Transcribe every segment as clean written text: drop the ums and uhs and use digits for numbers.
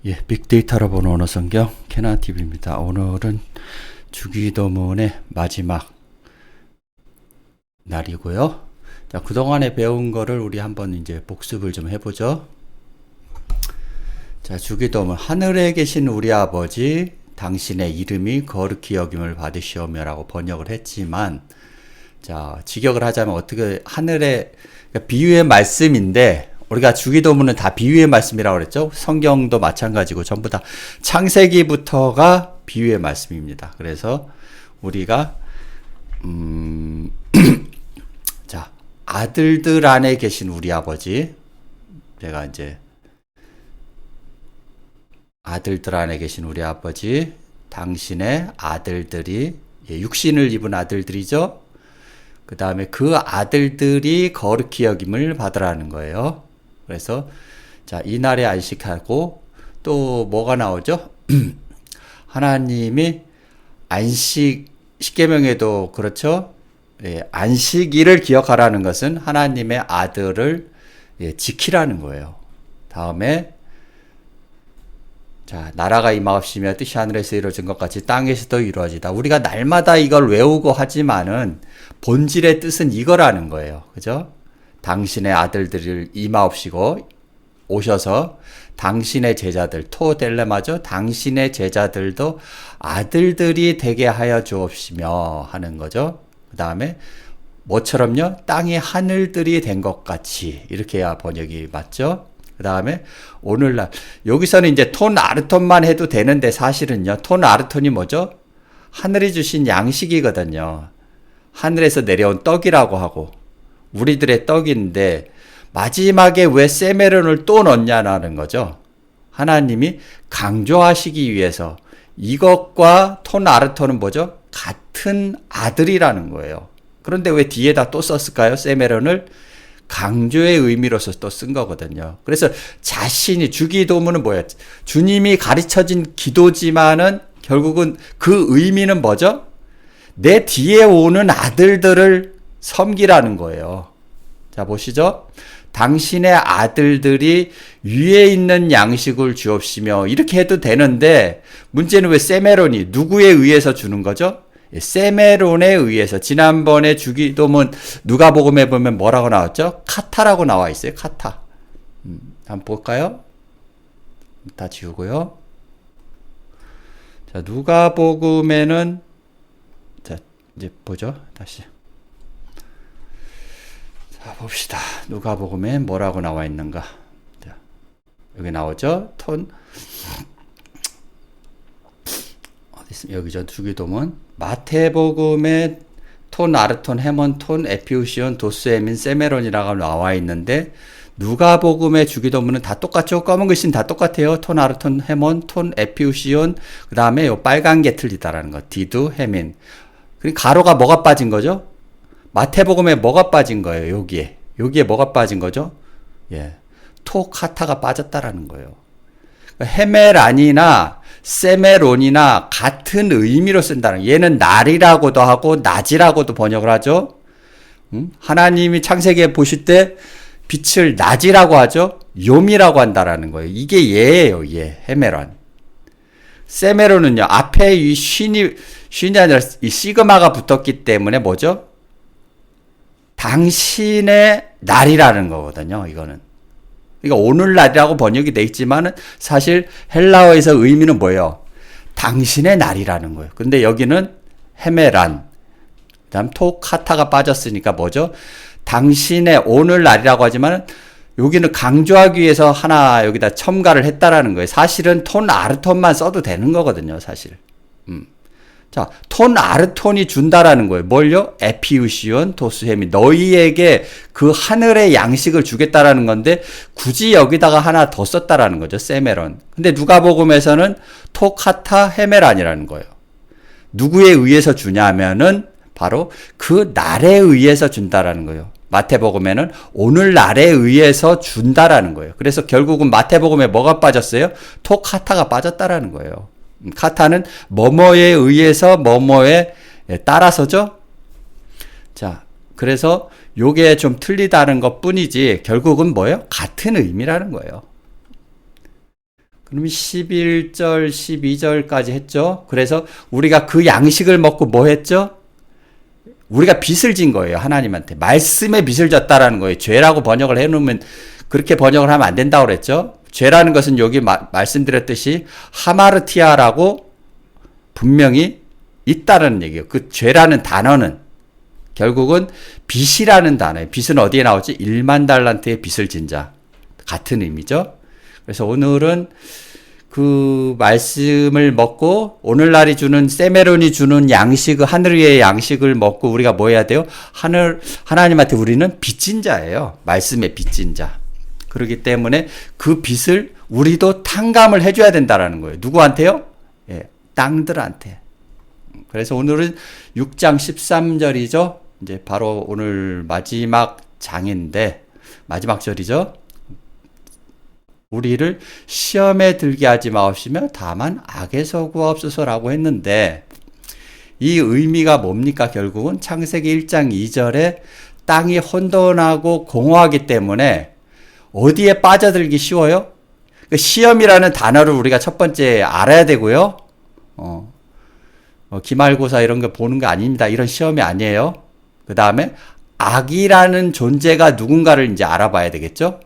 예, 빅데이터로 보는 언어 성경 캐나TV입니다. 오늘은 주기도문의 마지막 날이고요. 자, 그동안에 배운 거를 우리 한번 이제 복습을 좀 해보죠. 자, 주기도문. 하늘에 계신 우리 아버지, 당신의 이름이 거룩히 여김을 받으시오며라고 번역을 했지만, 자, 직역을 하자면 어떻게 하늘에, 그러니까 비유의 말씀인데, 우리가 주기도문은 다 비유의 말씀이라고 그랬죠. 성경도 마찬가지고 전부 다 창세기부터가 비유의 말씀입니다. 그래서 우리가 자, 아들들 안에 계신 우리 아버지, 제가 이제 아들들 안에 계신 우리 아버지, 당신의 아들들이, 육신을 입은 아들들이죠. 그 다음에 그 아들들이 거룩히 여김을 받으라는 거예요. 그래서 자, 이날에 안식하고 또 뭐가 나오죠? 하나님이 안식, 십계명에도 그렇죠? 예, 안식일을 기억하라는 것은 하나님의 아들을 지키라는 거예요. 다음에 자, 나라가 임하옵시며 뜻이 하늘에서 이루어진 것 같이 땅에서도 이루어지다. 우리가 날마다 이걸 외우고 하지만은 본질의 뜻은 이거라는 거예요. 그죠? 당신의 아들들을 임하옵시고 오셔서 당신의 제자들, 토델레마죠. 당신의 제자들도 아들들이 되게 하여 주옵시며 하는 거죠. 그 다음에 뭐처럼요? 땅이 하늘들이 된 것 같이, 이렇게 해야 번역이 맞죠. 그 다음에 오늘날, 여기서는 이제 톤 아르톤만 해도 되는데 사실은요, 톤 아르톤이 뭐죠? 하늘이 주신 양식이거든요. 하늘에서 내려온 떡이라고 하고, 우리들의 떡인데 마지막에 왜 세메론을 또 넣냐는 거죠. 하나님이 강조하시기 위해서. 이것과 톤 아르톤은 뭐죠? 같은 아들이라는 거예요. 그런데 왜 뒤에다 또 썼을까요? 세메론을 강조의 의미로서 또 쓴 거거든요. 그래서 자신이, 주기도문은 뭐예요? 주님이 가르쳐진 기도지만은 결국은 그 의미는 뭐죠? 내 뒤에 오는 아들들을 섬기라는 거예요. 자, 보시죠. 당신의 아들들이 위에 있는 양식을 주옵시며, 이렇게 해도 되는데 문제는 왜 세메론이 누구에 의해서 주는 거죠? 세메론에 의해서. 지난번에 주기도문 누가복음에 보면 뭐라고 나왔죠? 카타라고 나와 있어요. 카타. 한번 볼까요? 다 지우고요. 자, 누가복음에는 자, 이제 보죠. 다시. 자, 봅시다. 누가복음에 뭐라고 나와 있는가? 자, 여기 나오죠? 톤. 어디 있습니까? 여기죠. 주기도문. 마태복음에 톤 아르톤 헤몬 톤 에피우시온 도스에민 세메론이라고 나와 있는데, 누가복음의 주기도문은 다 똑같죠. 검은 글씨는 다 똑같아요. 톤 아르톤 헤몬 톤 에피우시온, 그 다음에 요 빨간 게 틀리다라는 거. 디두 헤민. 그리고 가로가 뭐가 빠진 거죠? 마태복음에 뭐가 빠진 거예요? 여기에 뭐가 빠진 거죠? 예, 토카타가 빠졌다라는 거예요. 헤메란이나 세메론이나 같은 의미로 쓴다는 거예요. 얘는 날이라고도 하고 낮이라고도 번역을 하죠. 하나님이 창세기에 보실 때 빛을 낮이라고 하죠. 요미라고 한다라는 거예요. 이게 얘예요. 얘 헤메란. 세메론은요, 앞에 이 쉰이 아니라 이 시그마가 붙었기 때문에 뭐죠? 당신의 날이라는 거거든요. 이거는. 그러니까 오늘날이라고 번역이 돼 있지만은 사실 헬라어에서 의미는 뭐예요? 당신의 날이라는 거예요. 근데 여기는 헤메란, 그다음 토카타가 빠졌으니까 뭐죠? 당신의 오늘날이라고 하지만은 여기는 강조하기 위해서 하나 여기다 첨가를 했다라는 거예요. 사실은 톤 아르톤만 써도 되는 거거든요. 사실. 자, 톤 아르톤이 준다라는 거예요. 뭘요? 에피우시온 도스헤미. 너희에게 그 하늘의 양식을 주겠다라는 건데 굳이 여기다가 하나 더 썼다라는 거죠. 세메론. 근데 누가복음에서는 토카타 헤메란이라는 거예요. 누구에 의해서 주냐면은 바로 그 날에 의해서 준다라는 거예요. 마태복음에는 오늘날에 의해서 준다라는 거예요. 그래서 결국은 마태복음에 뭐가 빠졌어요? 토카타가 빠졌다라는 거예요. 카타는 뭐뭐에 의해서 뭐뭐에 따라서죠. 자, 그래서 요게 좀 틀리다는 것 뿐이지 결국은 뭐예요? 같은 의미라는 거예요. 그러면 11절, 12절까지 했죠. 그래서 우리가 그 양식을 먹고 뭐 했죠? 우리가 빚을 진 거예요. 하나님한테. 말씀에 빚을 졌다라는 거예요. 죄라고 번역을 해놓으면 그렇게 번역을 하면 안 된다고 그랬죠. 죄라는 것은 여기 말씀드렸듯이 하마르티아라고 분명히 있다는 얘기예요. 그 죄라는 단어는 결국은 빚이라는 단어예요. 빚은 어디에 나오지? 1만 달란트의 빚을 진 자. 같은 의미죠. 그래서 오늘은 그 말씀을 먹고 오늘날이 주는 세메론이 주는 양식, 하늘 위의 양식을 먹고 우리가 뭐 해야 돼요? 하나님한테 우리는 빚진 자예요. 말씀의 빚진 자. 그렇기 때문에 그 빚을 우리도 탕감을 해줘야 된다라는 거예요. 누구한테요? 예, 땅들한테. 그래서 오늘은 6장 13절이죠. 이제 바로 오늘 마지막 장인데, 마지막 절이죠. 우리를 시험에 들게 하지 마옵시며 다만 악에서 구하옵소서라고 했는데, 이 의미가 뭡니까? 결국은 창세기 1장 2절에 땅이 혼돈하고 공허하기 때문에 어디에 빠져들기 쉬워요? 그 시험이라는 단어를 우리가 첫 번째 알아야 되고요. 기말고사 이런 거 보는 거 아닙니다. 이런 시험이 아니에요. 그 다음에 악이라는 존재가 누군가를 이제 알아봐야 되겠죠.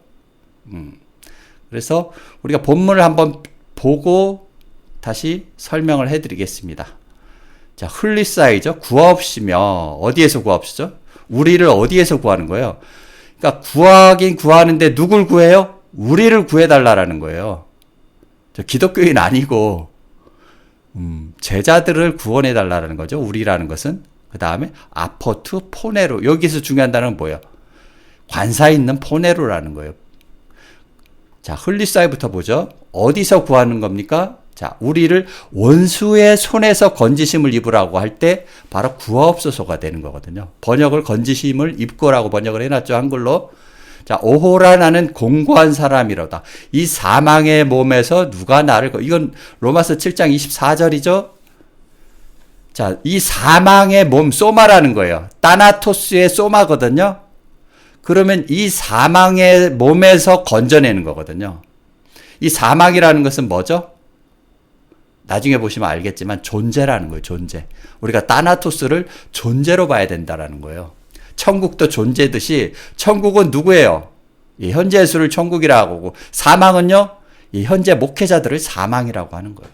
그래서 우리가 본문을 한번 보고 다시 설명을 해드리겠습니다. 자, 흘리사이죠. 구하옵시며 어디에서 구하옵시죠? 우리를 어디에서 구하는 거예요? 그러니까 구하긴 구하는데 누굴 구해요? 우리를 구해달라라는 거예요. 저 기독교인 아니고 제자들을 구원해달라는 거죠. 우리라는 것은. 그 다음에 아포트 포네로. 여기서 중요한 단어는 뭐예요? 관사에 있는 포네로라는 거예요. 자, 흘리사이부터 보죠. 어디서 구하는 겁니까? 자, 우리를 원수의 손에서 건지심을 입으라고 할 때 바로 구하옵소서가 되는 거거든요. 번역을 건지심을 입고라고 번역을 해놨죠. 한글로. 자, 오호라 나는 공고한 사람이로다. 이 사망의 몸에서 누가 나를, 이건 로마서 7장 24절이죠. 자, 이 사망의 몸, 소마라는 거예요. 따나토스의 소마거든요. 그러면 이 사망의 몸에서 건져내는 거거든요. 이 사망이라는 것은 뭐죠? 나중에 보시면 알겠지만 존재라는 거예요. 존재. 우리가 따나토스를 존재로 봐야 된다라는 거예요. 천국도 존재듯이 천국은 누구예요? 이 현재 예수를 천국이라고 하고 사망은요? 이 현재 목회자들을 사망이라고 하는 거예요.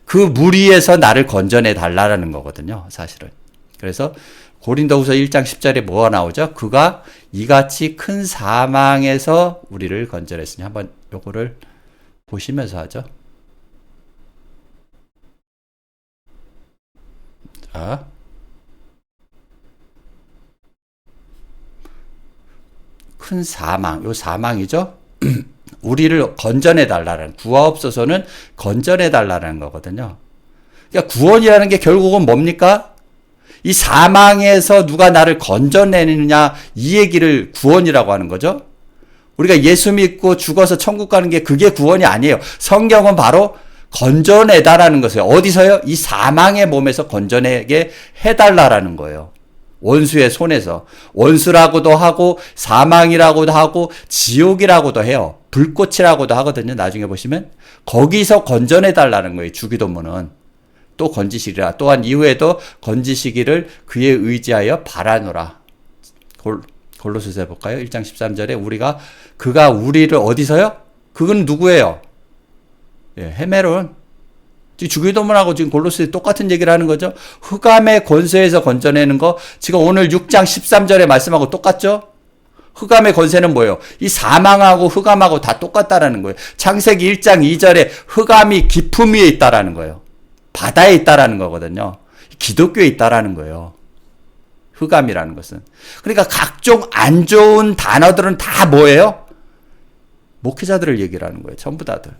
그 무리에서 나를 건져내 달라는 거거든요. 사실은. 그래서 고린도후서 1장 10절에 뭐가 나오죠? 그가 이같이 큰 사망에서 우리를 건져냈으니 한번 요거를 보시면서 하죠. 자, 큰 사망, 요 사망이죠? 우리를 건져내달라는, 구하옵소서는 건져내달라는 거거든요. 그러니까 구원이라는 게 결국은 뭡니까? 이 사망에서 누가 나를 건져내느냐, 이 얘기를 구원이라고 하는 거죠. 우리가 예수 믿고 죽어서 천국 가는 게 그게 구원이 아니에요. 성경은 바로 건져내다라는 것이에요. 어디서요? 이 사망의 몸에서 건져내게 해달라라는 거예요. 원수의 손에서. 원수라고도 하고 사망이라고도 하고 지옥이라고도 해요. 불꽃이라고도 하거든요. 나중에 보시면 거기서 건져내달라는 거예요. 주기도문은. 또 건지시리라. 또한 이후에도 건지시기를 그에 의지하여 바라노라. 골로새서 해볼까요? 1장 13절에 그가 우리를 어디서요? 그건 누구예요? 예, 헤메론. 주기도문하고 지금 골로새 똑같은 얘기를 하는 거죠. 흑암의 권세에서 건져내는 거. 지금 오늘 6장 13절에 말씀하고 똑같죠? 흑암의 권세는 뭐예요? 이 사망하고 흑암하고 다 똑같다라는 거예요. 창세기 1장 2절에 흑암이 깊음 위에 있다라는 거예요. 바다에 있다라는 거거든요. 기독교에 있다라는 거예요. 흑암이라는 것은. 그러니까 각종 안 좋은 단어들은 다 뭐예요? 목회자들을 얘기를 하는 거예요. 전부 다들.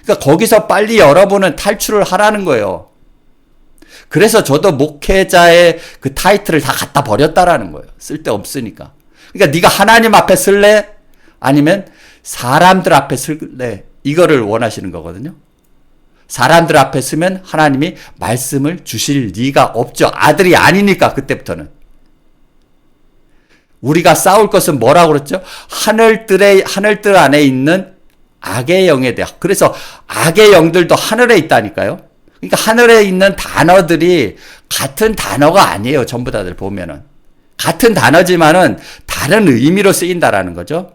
그러니까 거기서 빨리 여러분은 탈출을 하라는 거예요. 그래서 저도 목회자의 그 타이틀을 다 갖다 버렸다라는 거예요. 쓸데없으니까. 그러니까 네가 하나님 앞에 쓸래? 아니면 사람들 앞에 쓸래? 이거를 원하시는 거거든요. 사람들 앞에 쓰면 하나님이 말씀을 주실 리가 없죠. 아들이 아니니까 그때부터는. 우리가 싸울 것은 뭐라고 그랬죠? 하늘들 안에 있는 악의 영에 대해. 그래서 악의 영들도 하늘에 있다니까요. 그러니까 하늘에 있는 단어들이 같은 단어가 아니에요. 전부 다들 보면은. 같은 단어지만은 다른 의미로 쓰인다라는 거죠.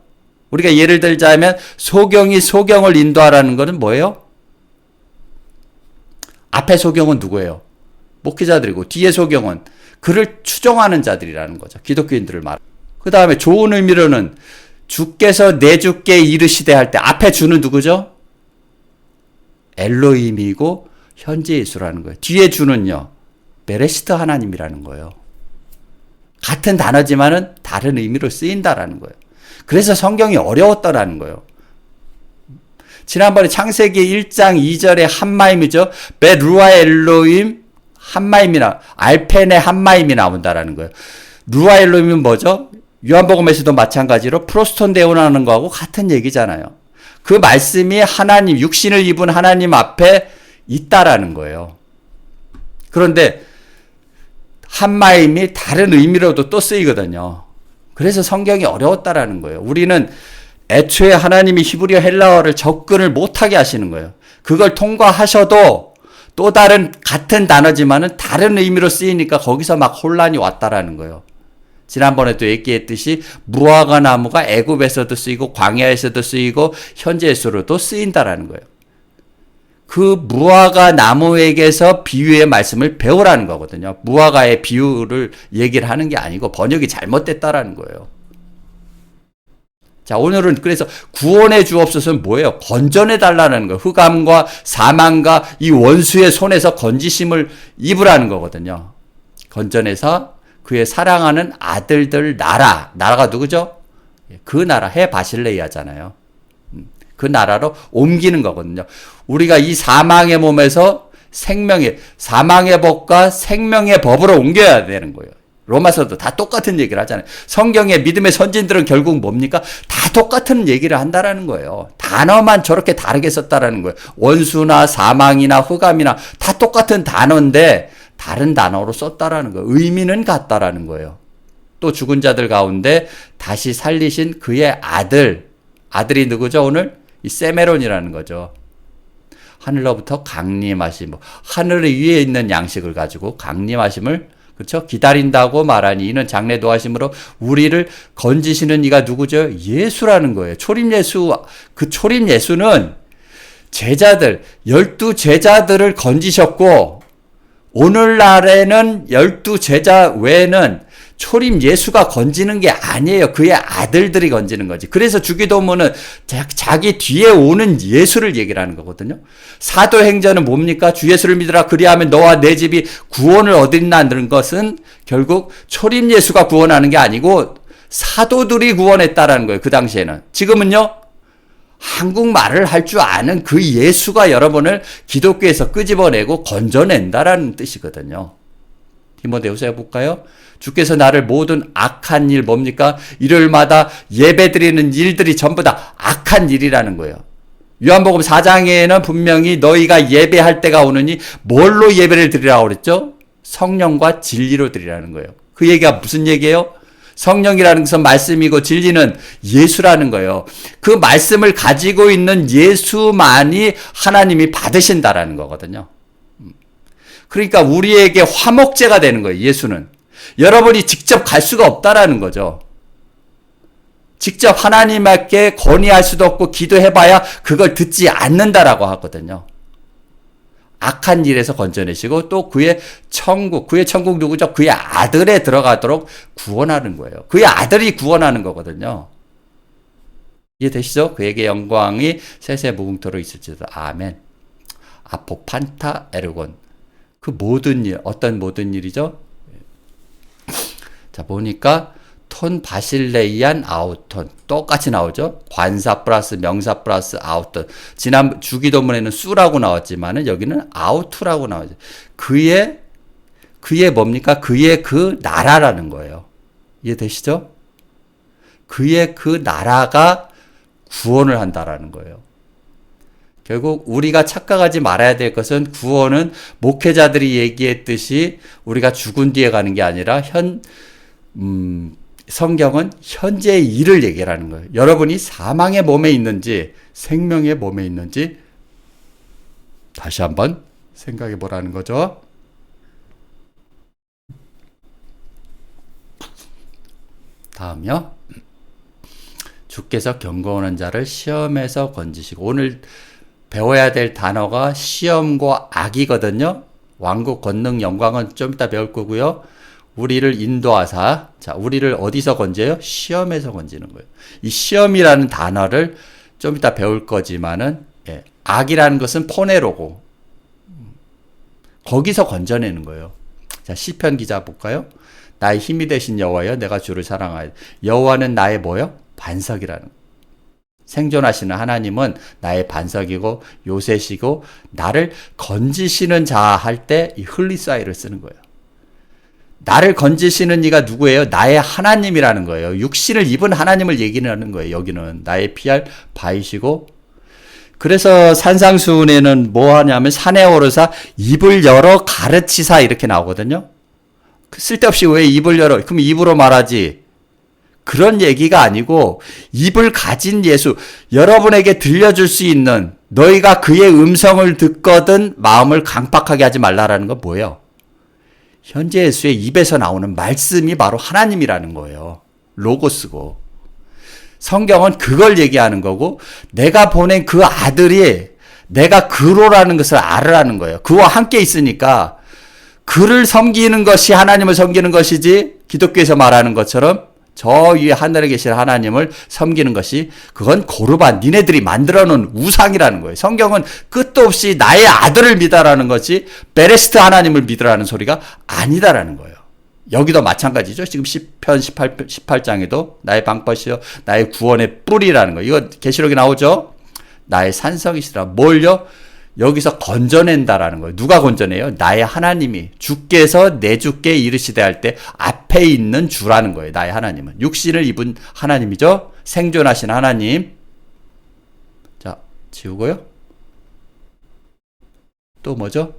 우리가 예를 들자면 소경이 소경을 인도하라는 것은 뭐예요? 앞에 소경은 누구예요? 목회자들이고 뒤에 소경은 그를 추종하는 자들이라는 거죠. 기독교인들을 말하는. 그 다음에 좋은 의미로는 주께서 내 주께 이르시되 할 때 앞에 주는 누구죠? 엘로힘이고 현재 예수라는 거예요. 뒤에 주는요. 베레시트 하나님이라는 거예요. 같은 단어지만은 다른 의미로 쓰인다라는 거예요. 그래서 성경이 어려웠다라는 거예요. 지난번에 창세기 1장 2절에 한마임이죠. 베루아 엘로힘 한마임이나 알펜의 한마임이 나온다라는 거예요. 루아 엘로힘은 뭐죠? 요한복음에서도 마찬가지로 프로스톤 대원하는 거하고 같은 얘기잖아요. 그 말씀이 하나님, 육신을 입은 하나님 앞에 있다라는 거예요. 그런데 한마임이 다른 의미로도 또 쓰이거든요. 그래서 성경이 어려웠다라는 거예요. 우리는 애초에 하나님이 히브리어 헬라어를 접근을 못하게 하시는 거예요. 그걸 통과하셔도 또 다른 같은 단어지만은 다른 의미로 쓰이니까 거기서 막 혼란이 왔다라는 거예요. 지난번에도 얘기했듯이 무화과 나무가 애굽에서도 쓰이고 광야에서도 쓰이고 현재에서도 쓰인다라는 거예요. 그 무화과 나무에게서 비유의 말씀을 배우라는 거거든요. 무화과의 비유를 얘기를 하는 게 아니고 번역이 잘못됐다라는 거예요. 자, 오늘은 그래서 구원해 주옵소서는 뭐예요? 건전해 달라는 거예요. 흑암과 사망과 이 원수의 손에서 건지심을 입으라는 거거든요. 건전해서 그의 사랑하는 아들들 나라가 누구죠? 그 나라 해 바실레이아잖아요. 그 나라로 옮기는 거거든요. 우리가 이 사망의 몸에서 사망의 법과 생명의 법으로 옮겨야 되는 거예요. 로마서도 다 똑같은 얘기를 하잖아요. 성경의 믿음의 선진들은 결국 뭡니까? 다 똑같은 얘기를 한다라는 거예요. 단어만 저렇게 다르게 썼다라는 거예요. 원수나 사망이나 흑암이나 다 똑같은 단어인데 다른 단어로 썼다라는 거예요. 의미는 같다라는 거예요. 또 죽은 자들 가운데 다시 살리신 그의 아들이 누구죠? 오늘 이 세메론이라는 거죠. 하늘로부터 강림하심, 하늘 위에 있는 양식을 가지고 강림하심을 그렇죠? 기다린다고 말하니 이는 장래 노하심으로 우리를 건지시는 이가 누구죠? 예수라는 거예요. 초림 예수. 그 초림 예수는 제자들 12제자들을 건지셨고 오늘날에는 12제자 외에는 초림 예수가 건지는 게 아니에요. 그의 아들들이 건지는 거지. 그래서 주기도문은 자기 뒤에 오는 예수를 얘기를 하는 거거든요. 사도행전은 뭡니까? 주 예수를 믿으라 그리하면 너와 내 집이 구원을 얻으리라는 것은 결국 초림 예수가 구원하는 게 아니고 사도들이 구원했다라는 거예요. 그 당시에는. 지금은요. 한국말을 할 줄 아는 그 예수가 여러분을 기독교에서 끄집어내고 건져낸다라는 뜻이거든요. 디모데후서 해볼까요? 주께서 나를 모든 악한 일 뭡니까? 일요일마다 예배드리는 일들이 전부 다 악한 일이라는 거예요. 요한복음 4장에는 분명히 너희가 예배할 때가 오느니 뭘로 예배를 드리라고 그랬죠? 성령과 진리로 드리라는 거예요. 그 얘기가 무슨 얘기예요? 성령이라는 것은 말씀이고 진리는 예수라는 거예요. 그 말씀을 가지고 있는 예수만이 하나님이 받으신다라는 거거든요. 그러니까 우리에게 화목제가 되는 거예요. 예수는. 여러분이 직접 갈 수가 없다라는 거죠. 직접 하나님께 건의할 수도 없고 기도해봐야 그걸 듣지 않는다라고 하거든요. 악한 일에서 건져내시고 또 그의 천국 누구죠? 그의 아들에 들어가도록 구원하는 거예요. 그의 아들이 구원하는 거거든요. 이해되시죠? 그에게 영광이 세세 무궁토록 있을지도. 아멘. 아포판타 에르곤. 그 모든 일, 어떤 모든 일이죠? 자, 보니까 톤 바실레이안 아우톤. 똑같이 나오죠? 관사 플러스 명사 플러스 아우톤. 지난 주기도문에는 수라고 나왔지만은 여기는 아우투라고 나오죠. 그의 뭡니까? 그의 그 나라라는 거예요. 이해되시죠? 그의 그 나라가 구원을 한다라는 거예요. 결국 우리가 착각하지 말아야 될 것은 구원은 목회자들이 얘기했듯이 우리가 죽은 뒤에 가는 게 아니라 성경은 현재의 일을 얘기하는 거예요. 여러분이 사망의 몸에 있는지 생명의 몸에 있는지 다시 한번 생각해 보라는 거죠. 다음요. 주께서 경고하는 자를 시험에서 건지시고, 오늘 배워야 될 단어가 시험과 악이거든요. 왕국, 권능, 영광은 좀 이따 배울 거고요. 우리를 인도하사, 자, 우리를 어디서 건져요? 시험에서 건지는 거예요. 이 시험이라는 단어를 좀 이따 배울 거지만은, 예, 악이라는 것은 포네로고, 거기서 건져내는 거예요. 자, 시편 기자 볼까요? 나의 힘이 되신 여호와여, 내가 주를 사랑하여. 여호와는 나의 뭐요? 반석이라는 거예요. 생존하시는 하나님은 나의 반석이고 요새시고 나를 건지시는 자 할 때 이 흘리사이를 쓰는 거예요. 나를 건지시는 이가 누구예요? 나의 하나님이라는 거예요. 육신을 입은 하나님을 얘기하는 거예요. 여기는 나의 피할 바위시고, 그래서 산상수훈에는 뭐 하냐면 산에 오르사 입을 열어 가르치사 이렇게 나오거든요. 쓸데없이 왜 입을 열어? 그럼 입으로 말하지. 그런 얘기가 아니고 입을 가진 예수, 여러분에게 들려줄 수 있는, 너희가 그의 음성을 듣거든 마음을 강팍하게 하지 말라라는 건 뭐예요? 현재 예수의 입에서 나오는 말씀이 바로 하나님이라는 거예요. 로고스고. 성경은 그걸 얘기하는 거고, 내가 보낸 그 아들이 내가 그로라는 것을 알으라는 거예요. 그와 함께 있으니까 그를 섬기는 것이 하나님을 섬기는 것이지, 기독교에서 말하는 것처럼 저 위에 하늘에 계신 하나님을 섬기는 것이, 그건 고르반, 니네들이 만들어 놓은 우상이라는 거예요. 성경은 끝도 없이 나의 아들을 믿으라는 것이 베레스트 하나님을 믿으라는 소리가 아니다라는 거예요. 여기도 마찬가지죠. 지금 시편 18장에도 나의 방패시여 나의 구원의 뿌리라는 거예요. 이거 계시록에 나오죠. 나의 산성이시라. 뭘요? 여기서 건져낸다라는 거예요. 누가 건져내요? 나의 하나님이, 주께서 내 주께 이르시되 할 때 앞에 있는 주라는 거예요. 나의 하나님은 육신을 입은 하나님이죠. 생존하신 하나님. 자, 지우고요. 또 뭐죠?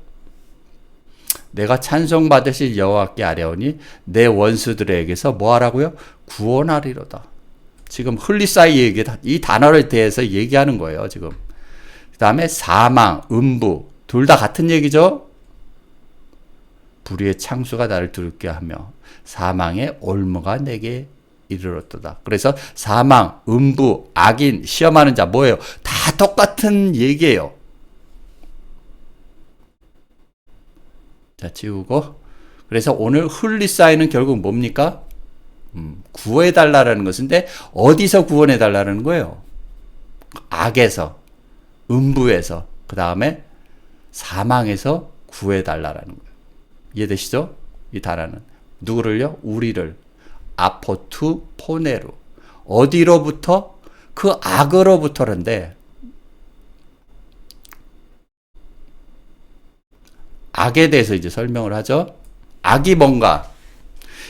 내가 찬송받으실 여호와께 아뢰오니 내 원수들에게서 뭐 하라고요? 구원하리로다. 지금 흘리사이 얘기, 이 단어를 대해서 얘기하는 거예요. 지금. 그 다음에 사망, 음부, 둘 다 같은 얘기죠. 불의의 창수가 나를 두렵게 하며 사망의 올무가 내게 이르렀도다. 그래서 사망, 음부, 악인, 시험하는 자 뭐예요? 다 똑같은 얘기예요. 자, 지우고. 그래서 오늘 흘리사이는 결국 뭡니까? 구해달라는 것인데, 어디서 구원해달라는 거예요? 악에서, 음부에서, 그 다음에 사망에서 구해달라는 거예요. 이해되시죠? 이 단어는. 누구를요? 우리를. 아포투 포네루. 어디로부터? 그 악으로부터인데, 악에 대해서 이제 설명을 하죠. 악이 뭔가?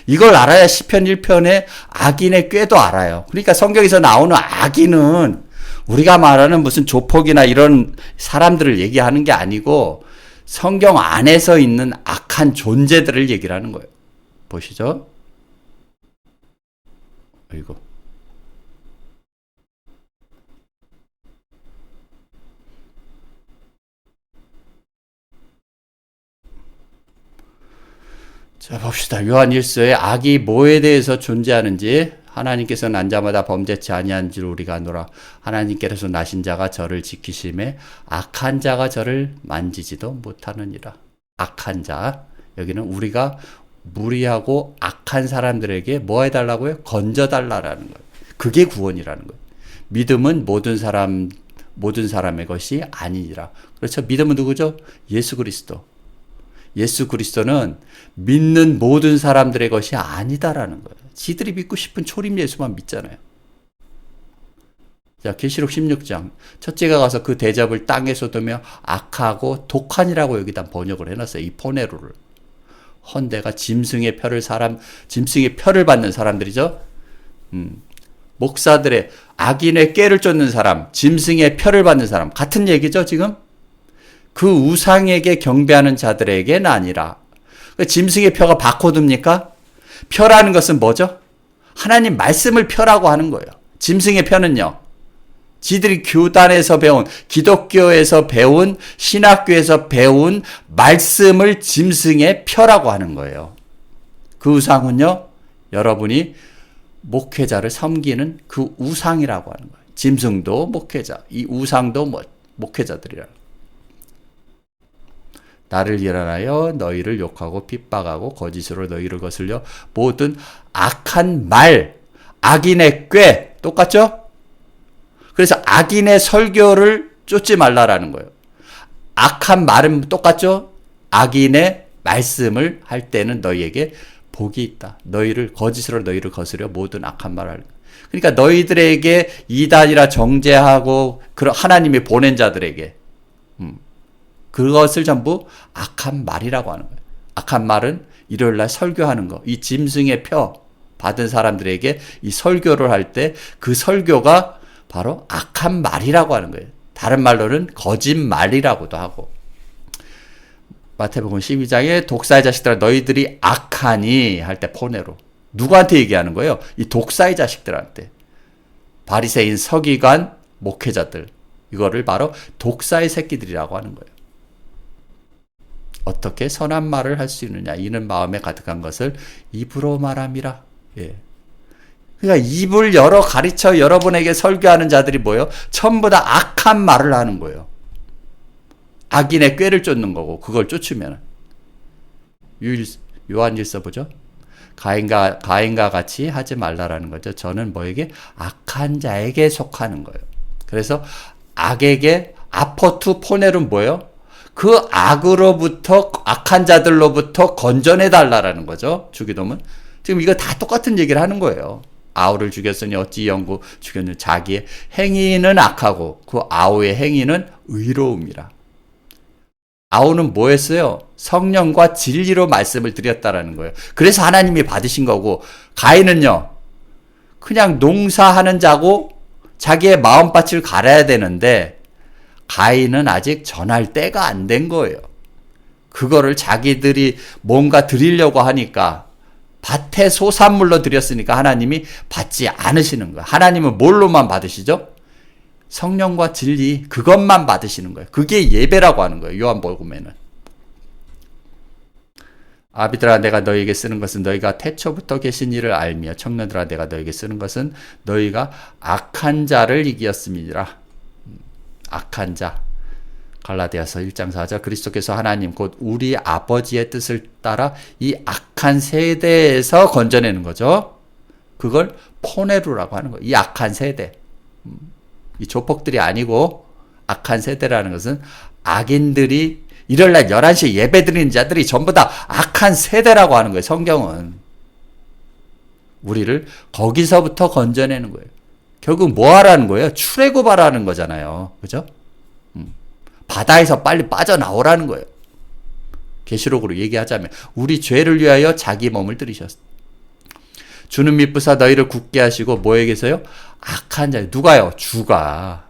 이걸 알아야 시편 1편의 악인의 꾀도 알아요. 그러니까 성경에서 나오는 악인은 우리가 말하는 무슨 조폭이나 이런 사람들을 얘기하는 게 아니고 성경 안에서 있는 악한 존재들을 얘기를 하는 거예요. 보시죠. 이거. 자, 봅시다. 요한 1서에 악이 뭐에 대해서 존재하는지, 하나님께서 난 자마다 범죄치 아니한 줄 우리가 아노라. 하나님께서 나신 자가 저를 지키심에 악한 자가 저를 만지지도 못하느니라. 악한 자. 여기는 우리가 무리하고 악한 사람들에게 뭐 해달라고요? 건져달라라는 거예요. 그게 구원이라는 거예요. 믿음은 모든 사람의 것이 아니니라. 그렇죠? 믿음은 누구죠? 예수 그리스도. 예수 그리스도는 믿는 모든 사람들의 것이 아니다라는 거예요. 지들이 믿고 싶은 초림 예수만 믿잖아요. 자, 계시록 16장. 첫째가 가서 그 대접을 땅에 쏟으며 악하고 독한이라고 여기다 번역을 해놨어요. 이 포네로를. 헌대가 짐승의 표를 받는 사람들이죠. 목사들의 악인의 꾀를 쫓는 사람, 짐승의 표를 받는 사람. 같은 얘기죠, 지금? 그 우상에게 경배하는 자들에게는 아니라. 짐승의 표가 바코드입니까? 표라는 것은 뭐죠? 하나님 말씀을 펴라고 하는 거예요. 짐승의 펴는요. 지들이 교단에서 배운, 기독교에서 배운, 신학교에서 배운 말씀을 짐승에 펴라고 하는 거예요. 그 우상은요, 여러분이 목회자를 섬기는 그 우상이라고 하는 거예요. 짐승도 목회자, 이 우상도 목회자들이라. 나를 일어나여 너희를 욕하고 핍박하고 거짓으로 너희를 거슬려 모든 악한 말, 악인의 꾀, 똑같죠? 그래서 악인의 설교를 쫓지 말라라는 거예요. 악한 말은 똑같죠? 악인의 말씀을 할 때는 너희에게 복이 있다. 거짓으로 너희를 거스려 모든 악한 말을 하는 거예요. 그러니까 너희들에게 이단이라 정죄하고 하나님이 보낸 자들에게 그것을 전부 악한 말이라고 하는 거예요. 악한 말은 일요일날 설교하는 거. 이 짐승의 표 받은 사람들에게 이 설교를 할 때 그 설교가 바로 악한 말이라고 하는 거예요. 다른 말로는 거짓말이라고도 하고. 마태복음 12장에 독사의 자식들아 너희들이 악하니 할 때 포네로. 누구한테 얘기하는 거예요? 이 독사의 자식들한테. 바리새인, 서기관, 목회자들. 이거를 바로 독사의 새끼들이라고 하는 거예요. 어떻게 선한 말을 할 수 있느냐. 이는 마음에 가득한 것을 입으로 말함이라. 예. 그러니까 입을 열어 가르쳐 여러분에게 설교하는 자들이 뭐예요? 전부 다 악한 말을 하는 거예요. 악인의 꾀를 쫓는 거고 그걸 쫓으면 요한일서 보죠. 가인과 같이 하지 말라라는 거죠. 저는 뭐에게? 악한 자에게 속하는 거예요. 그래서 악에게 아포투 포넬은 뭐예요? 그 악으로부터 악한 자들로부터 건져내 달라라는 거죠. 주기도문. 지금 이거 다 똑같은 얘기를 하는 거예요. 아우를 죽였으니 어찌 영구 죽였느냐. 자기의 행위는 악하고 그 아우의 행위는 의로움이라. 아우는 뭐 했어요? 성령과 진리로 말씀을 드렸다라는 거예요. 그래서 하나님이 받으신 거고, 가인은요, 그냥 농사하는 자고 자기의 마음밭을 갈아야 되는데 가인은 아직 전할 때가 안 된 거예요. 그거를 자기들이 뭔가 드리려고 하니까 밭에 소산물로 드렸으니까 하나님이 받지 않으시는 거예요. 하나님은 뭘로만 받으시죠? 성령과 진리, 그것만 받으시는 거예요. 그게 예배라고 하는 거예요. 요한복음에는. 아비들아 내가 너희에게 쓰는 것은 너희가 태초부터 계신 이를 알며 청년들아 내가 너희에게 쓰는 것은 너희가 악한 자를 이기었음이니라. 악한 자. 갈라디아서 1장 4절 그리스도께서 하나님 곧 우리 아버지의 뜻을 따라 이 악한 세대에서 건져내는 거죠. 그걸 포네루라고 하는 거예요. 이 악한 세대. 이 조폭들이 아니고 악한 세대라는 것은 악인들이 일요일날 11시에 예배 드리는 자들이 전부 다 악한 세대라고 하는 거예요. 성경은. 우리를 거기서부터 건져내는 거예요. 결국 뭐 하라는 거예요? 출애굽하라는 거잖아요. 그죠? 바다에서 빨리 빠져나오라는 거예요. 계시록으로 얘기하자면 우리 죄를 위하여 자기 몸을 들이셨어. 주는 미쁘사 너희를 굳게 하시고 뭐에게서요? 악한 자. 누가요? 주가.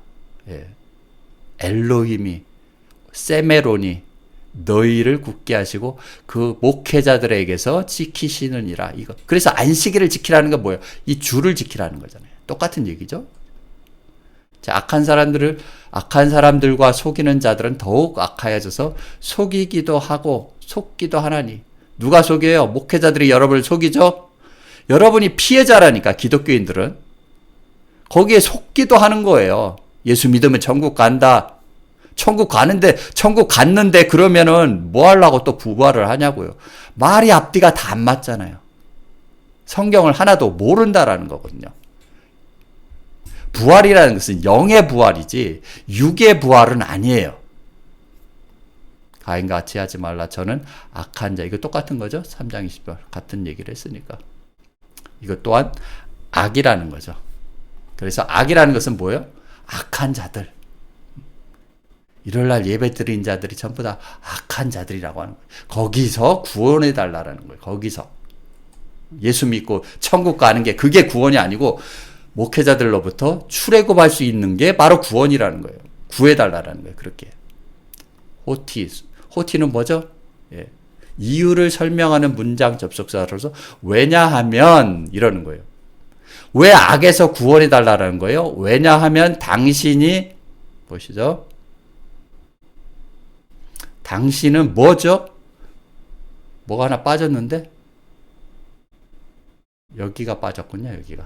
예. 엘로힘이 세메론이 너희를 굳게 하시고 그 목회자들에게서 지키시느니라. 이거. 그래서 안식일을 지키라는 건 뭐예요? 이 주를 지키라는 거잖아요. 똑같은 얘기죠. 자, 악한 사람들과 속이는 자들은 더욱 악하여져서 속이기도 하고 속기도 하나니. 누가 속여요? 목회자들이 여러분을 속이죠? 여러분이 피해자라니까, 기독교인들은. 거기에 속기도 하는 거예요. 예수 믿으면 천국 간다. 천국 갔는데 그러면은 뭐 하려고 또 부활을 하냐고요. 말이 앞뒤가 다 안 맞잖아요. 성경을 하나도 모른다라는 거거든요. 부활이라는 것은 영의 부활이지 육의 부활은 아니에요. 가인과 같이 하지 말라. 저는 악한 자. 이거 똑같은 거죠. 3장 20절. 같은 얘기를 했으니까. 이것 또한 악이라는 거죠. 그래서 악이라는 것은 뭐예요? 악한 자들. 일요일날 예배 드린 자들이 전부 다 악한 자들이라고 하는 거예요. 거기서 구원해 달라는 거예요. 거기서. 예수 믿고 천국 가는 게 그게 구원이 아니고 목회자들로부터 출애굽할 수 있는 게 바로 구원이라는 거예요. 구해달라는 거예요. 그렇게. 호티는 뭐죠? 예. 이유를 설명하는 문장 접속사로서 왜냐하면 이러는 거예요. 왜 악에서 구원해 달라는 거예요? 왜냐하면 당신이 보시죠. 당신은 뭐죠? 뭐가 하나 빠졌는데? 여기가 빠졌군요. 여기가.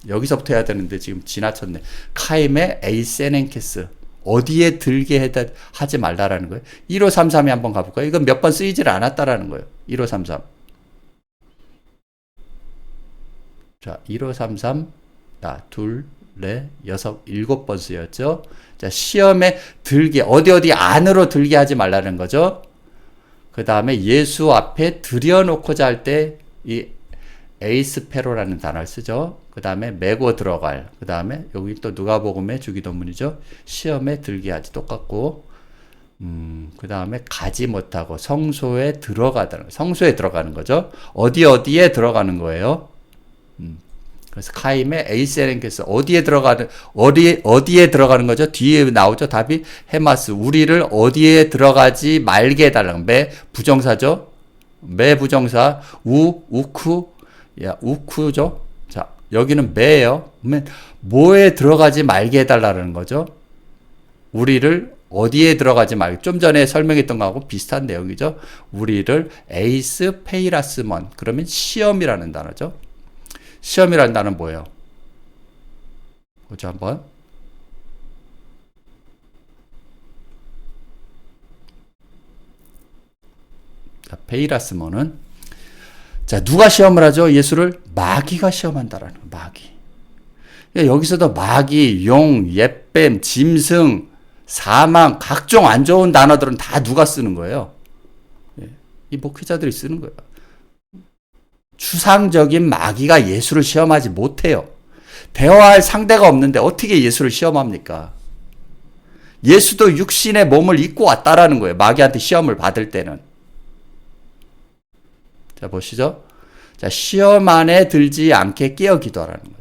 여기서부터 해야 되는데 지금 지나쳤네. 카임의 에이세넨케스. 어디에 들게 하지 말라라는 거예요. 1533에 한번 가볼까요? 이건 몇 번 쓰이질 않았다라는 거예요. 1533. 자, 1533. 둘, 넷, 여섯, 일곱 번 쓰였죠. 자, 시험에 들게, 어디 안으로 들게 하지 말라는 거죠. 그 다음에 예수 앞에 들여놓고자 할 때 이 에이스페로라는 단어를 쓰죠. 그 다음에 메고 들어갈. 그 다음에 여기 또 누가복음의 주기도문이죠. 시험에 들게 하지 똑같고. 그 다음에 가지 못하고 성소에 들어가다는, 성소에 들어가는 거죠. 어디에 들어가는 거예요. 그래서 카임의 에이세렌케스 어디에 들어가는 거죠? 뒤에 나오죠. 답이 헤마스 우리를 어디에 들어가지 말게 해달라는 매 부정사죠. 매 부정사 우쿠죠. 자 여기는 매예요. 뭐에 들어가지 말게 해달라는 거죠. 우리를 어디에 들어가지 말게. 좀 전에 설명했던 거하고 비슷한 내용이죠. 우리를 에이스 페이라스먼 그러면 시험이라는 단어죠. 시험이라는 단어는 뭐예요? 보죠 한번. 자, 페이라스몬은 자 누가 시험을 하죠? 예수를 마귀가 시험한다라는 거예요. 마귀. 여기서도 마귀, 용, 옛뱀, 짐승, 사망 각종 안 좋은 단어들은 다 누가 쓰는 거예요? 이 목회자들이 쓰는 거예요. 추상적인 마귀가 예수를 시험하지 못해요. 대화할 상대가 없는데 어떻게 예수를 시험합니까? 예수도 육신의 몸을 입고 왔다라는 거예요. 마귀한테 시험을 받을 때는. 자, 보시죠. 자, 시험 안에 들지 않게 깨어 기도하라는 거예요.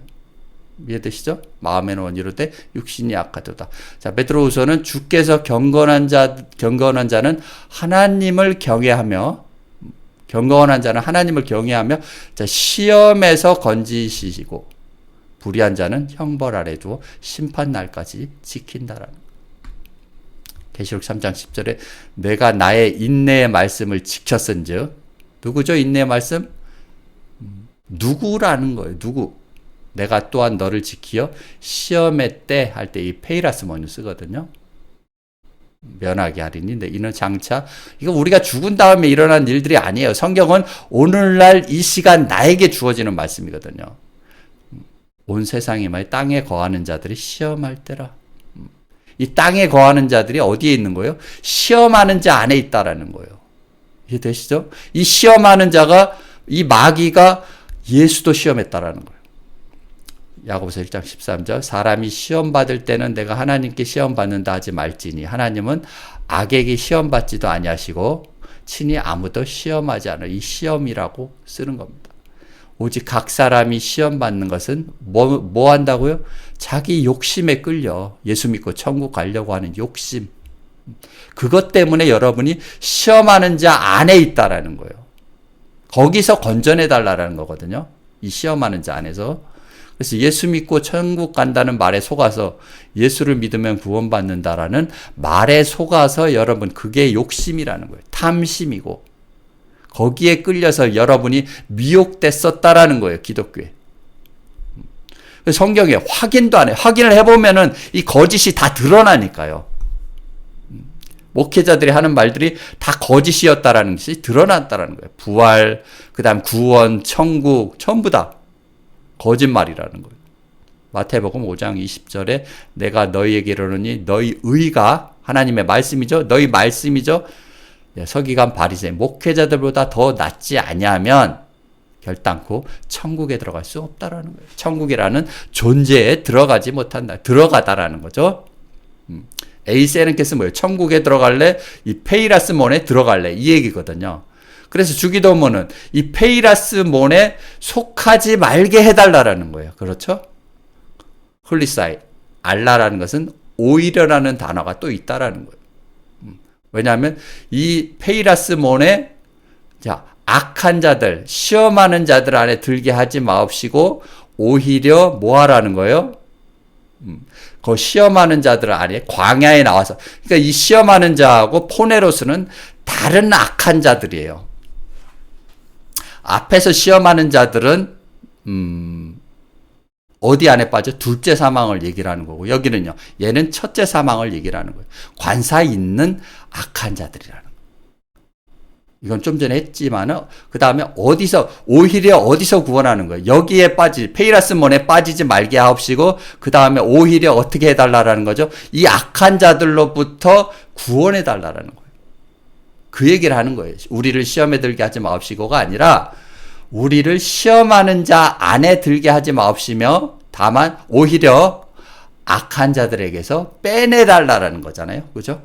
이해되시죠? 마음에는 원이로 때 육신이 약하도다. 자, 베드로후서는 주께서 경건한 자는 하나님을 경외하며 경건한 자는 하나님을 경외하며 자, 시험에서 건지시고 불의한 자는 형벌 아래 두어 심판 날까지 지킨다라는 계시록 3장 10절에 내가 나의 인내의 말씀을 지켰은즉 누구죠? 인내의 말씀? 누구라는 거예요. 누구? 내가 또한 너를 지키어 시험의 때 할 때 이 페이라스몬을 쓰거든요. 면하게 하리니 이는 장차 이거 우리가 죽은 다음에 일어난 일들이 아니에요. 성경은 오늘날 이 시간 나에게 주어지는 말씀이거든요. 온 세상에 말 땅에 거하는 자들이 시험할 때라. 이 땅에 거하는 자들이 어디에 있는 거예요? 시험하는 자 안에 있다라는 거예요. 이해되시죠? 이 시험하는 자가 이 마귀가 예수도 시험했다라는 거예요. 야고보서 1장 13절 사람이 시험받을 때는 내가 하나님께 시험받는다 하지 말지니 하나님은 악에게 시험받지도 아니하시고 친히 아무도 시험하지 않아. 이 시험이라고 쓰는 겁니다. 오직 각 사람이 시험받는 것은 뭐 한다고요? 자기 욕심에 끌려 예수 믿고 천국 가려고 하는 욕심. 그것 때문에 여러분이 시험하는 자 안에 있다라는 거예요. 거기서 건져내 달라는 거거든요. 이 시험하는 자 안에서. 그래서 예수 믿고 천국 간다는 말에 속아서 예수를 믿으면 구원받는다라는 말에 속아서 여러분 그게 욕심이라는 거예요. 탐심이고 거기에 끌려서 여러분이 미혹됐었다라는 거예요. 기독교에. 성경에 확인도 안 해. 확인을 해보면은 이 거짓이 다 드러나니까요. 목회자들이 하는 말들이 다 거짓이었다라는 것이 드러났다라는 거예요. 부활, 그 다음 구원, 천국 전부 다. 거짓말이라는 거예요. 마태복음 5장 20절에 내가 너희에게 이르노니 너희 의가 하나님의 말씀이죠. 너희 말씀이죠. 서기관 바리새인 목회자들보다 더 낫지 아니하면 결단코 천국에 들어갈 수 없다라는 거예요. 천국이라는 존재에 들어가지 못한다. 들어가다라는 거죠. 에이세는께서 뭐예요? 천국에 들어갈래? 이 페이라스몬에 들어갈래? 이 얘기거든요. 그래서 주기도문은 이 페이라스몬에 속하지 말게 해달라는 거예요. 그렇죠? 홀리사이, 알라라는 것은 오히려라는 단어가 또 있다라는 거예요. 왜냐하면 이 페이라스몬에 자 악한 자들, 시험하는 자들 안에 들게 하지 마옵시고 오히려 뭐 하라는 거예요? 그 시험하는 자들 안에 광야에 나와서, 그러니까 이 시험하는 자하고 포네로스는 다른 악한 자들이에요. 앞에서 시험하는 자들은 어디 안에 빠져? 둘째 사망을 얘기를 하는 거고, 여기는요, 얘는 첫째 사망을 얘기를 하는 거예요. 관사 있는 악한 자들이라는 거예요. 이건 좀 전에 했지만은, 그 다음에 오히려 어디서 구원하는 거예요? 여기에 페이라스몬에 빠지지 말게 하옵시고, 그 다음에 오히려 어떻게 해달라라는 거죠? 이 악한 자들로부터 구원해달라라는 거예요. 그 얘기를 하는 거예요. 우리를 시험에 들게 하지 마옵시고가 아니라, 우리를 시험하는 자 안에 들게 하지 마옵시며, 다만 오히려 악한 자들에게서 빼내달라라는 거잖아요. 그죠?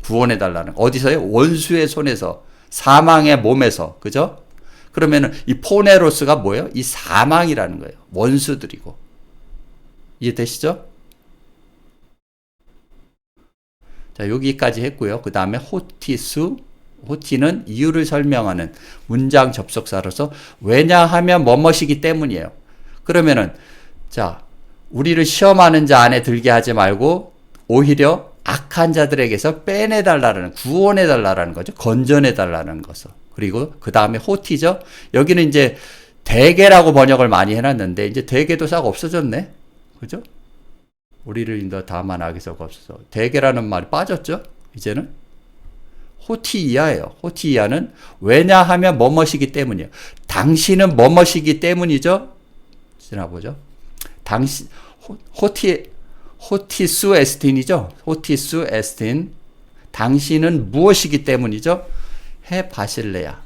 구원해달라는. 어디서요? 원수의 손에서, 사망의 몸에서. 그죠? 그러면은 이 포네로스가 뭐예요? 이 사망이라는 거예요. 원수들이고. 이해되시죠? 자, 여기까지 했고요. 그 다음에 호티는 이유를 설명하는 문장 접속사로서, 왜냐하면 뭐뭐시기 때문이에요. 그러면은, 자, 우리를 시험하는 자 안에 들게 하지 말고, 오히려 악한 자들에게서 빼내달라는, 구원해달라는 거죠. 건전해달라는 것을. 그리고 그 다음에 호티죠. 여기는 이제 대개라고 번역을 많이 해놨는데, 이제 대개도 싹 없어졌네. 그죠? 우리를 인도 다만 악에서가 없어서. 대개라는 말이 빠졌죠? 이제는. 호티이아예요. 호티이아는 왜냐하면 뭐뭐시기 때문이에요. 당신은 뭐뭐시기 때문이죠? 지나보죠. 호티수 에스틴이죠. 호티수 에스틴. 당신은 무엇이기 때문이죠? 해 바실레아.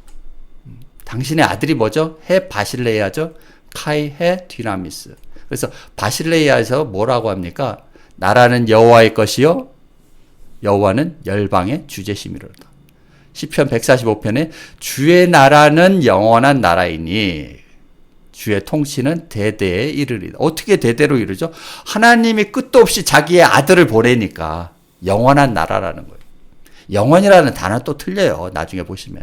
당신의 아들이 뭐죠? 해 바실레아죠. 카이 해 디나미스. 그래서 바실레아에서 뭐라고 합니까? 나라는 여호와의 것이요, 여호와는 열방의 주제심이로다. 시편 145편에 주의 나라는 영원한 나라이니 주의 통치는 대대에 이르리다. 어떻게 대대로 이르죠? 하나님이 끝도 없이 자기의 아들을 보내니까 영원한 나라라는 거예요. 영원이라는 단어 또 틀려요. 나중에 보시면.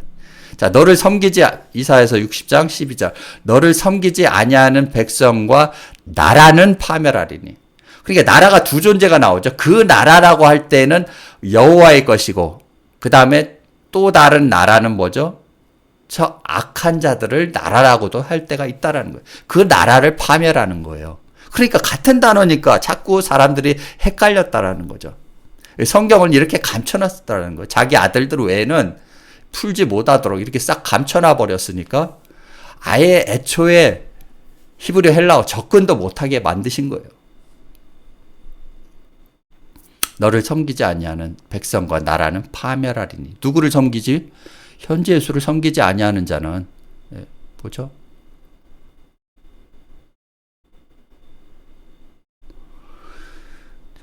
자, 너를 섬기지, 이사야서 60장 12절. 너를 섬기지 아니하는 백성과 나라는 파멸하리니. 그러니까 나라가 두 존재가 나오죠. 그 나라라고 할 때는 여호와의 것이고, 그 다음에 또 다른 나라는 뭐죠? 저 악한 자들을 나라라고도 할 때가 있다라는 거예요. 그 나라를 파멸하는 거예요. 그러니까 같은 단어니까 자꾸 사람들이 헷갈렸다라는 거죠. 성경을 이렇게 감춰놨다라는 거예요. 자기 아들들 외에는 풀지 못하도록 이렇게 싹 감춰놔 버렸으니까 아예 애초에 히브리 헬라어 접근도 못하게 만드신 거예요. 너를 섬기지 아니하는 백성과 나라는 파멸하리니. 누구를 섬기지? 현재 예수를 섬기지 아니하는 자는, 보죠?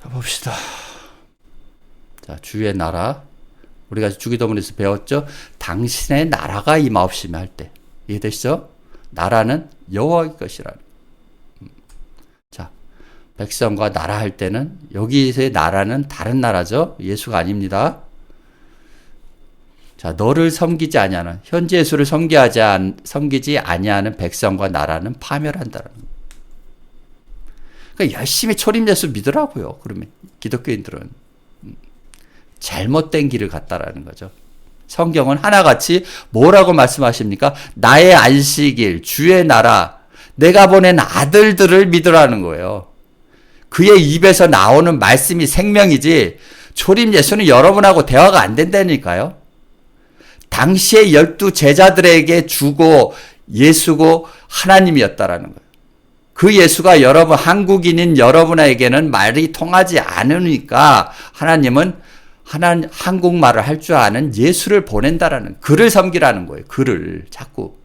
자, 봅시다. 자, 주의 나라. 우리가 주기도문에서 배웠죠? 당신의 나라가 임하옵시며 할 때. 이해되시죠? 나라는 여호와의 것이라. 자, 백성과 나라 할 때는 여기서의 나라는 다른 나라죠. 예수가 아닙니다. 자, 너를 섬기지 아니하는, 현재 예수를 섬기지 아니하는 백성과 나라는 파멸한다는 거예요. 그러니까 열심히 초림 예수 믿으라고요. 그러면 기독교인들은 잘못된 길을 갔다라는 거죠. 성경은 하나같이 뭐라고 말씀하십니까? 나의 안식일, 주의 나라, 내가 보낸 아들들을 믿으라는 거예요. 그의 입에서 나오는 말씀이 생명이지, 초림 예수는 여러분하고 대화가 안 된다니까요. 당시의 12 제자들에게 주고 예수고 하나님이었다라는 거예요. 그 예수가 여러분, 한국인인 여러분에게는 말이 통하지 않으니까 하나님은 한국말을 할 줄 아는 예수를 보낸다라는, 그를 섬기라는 거예요. 그를 자꾸.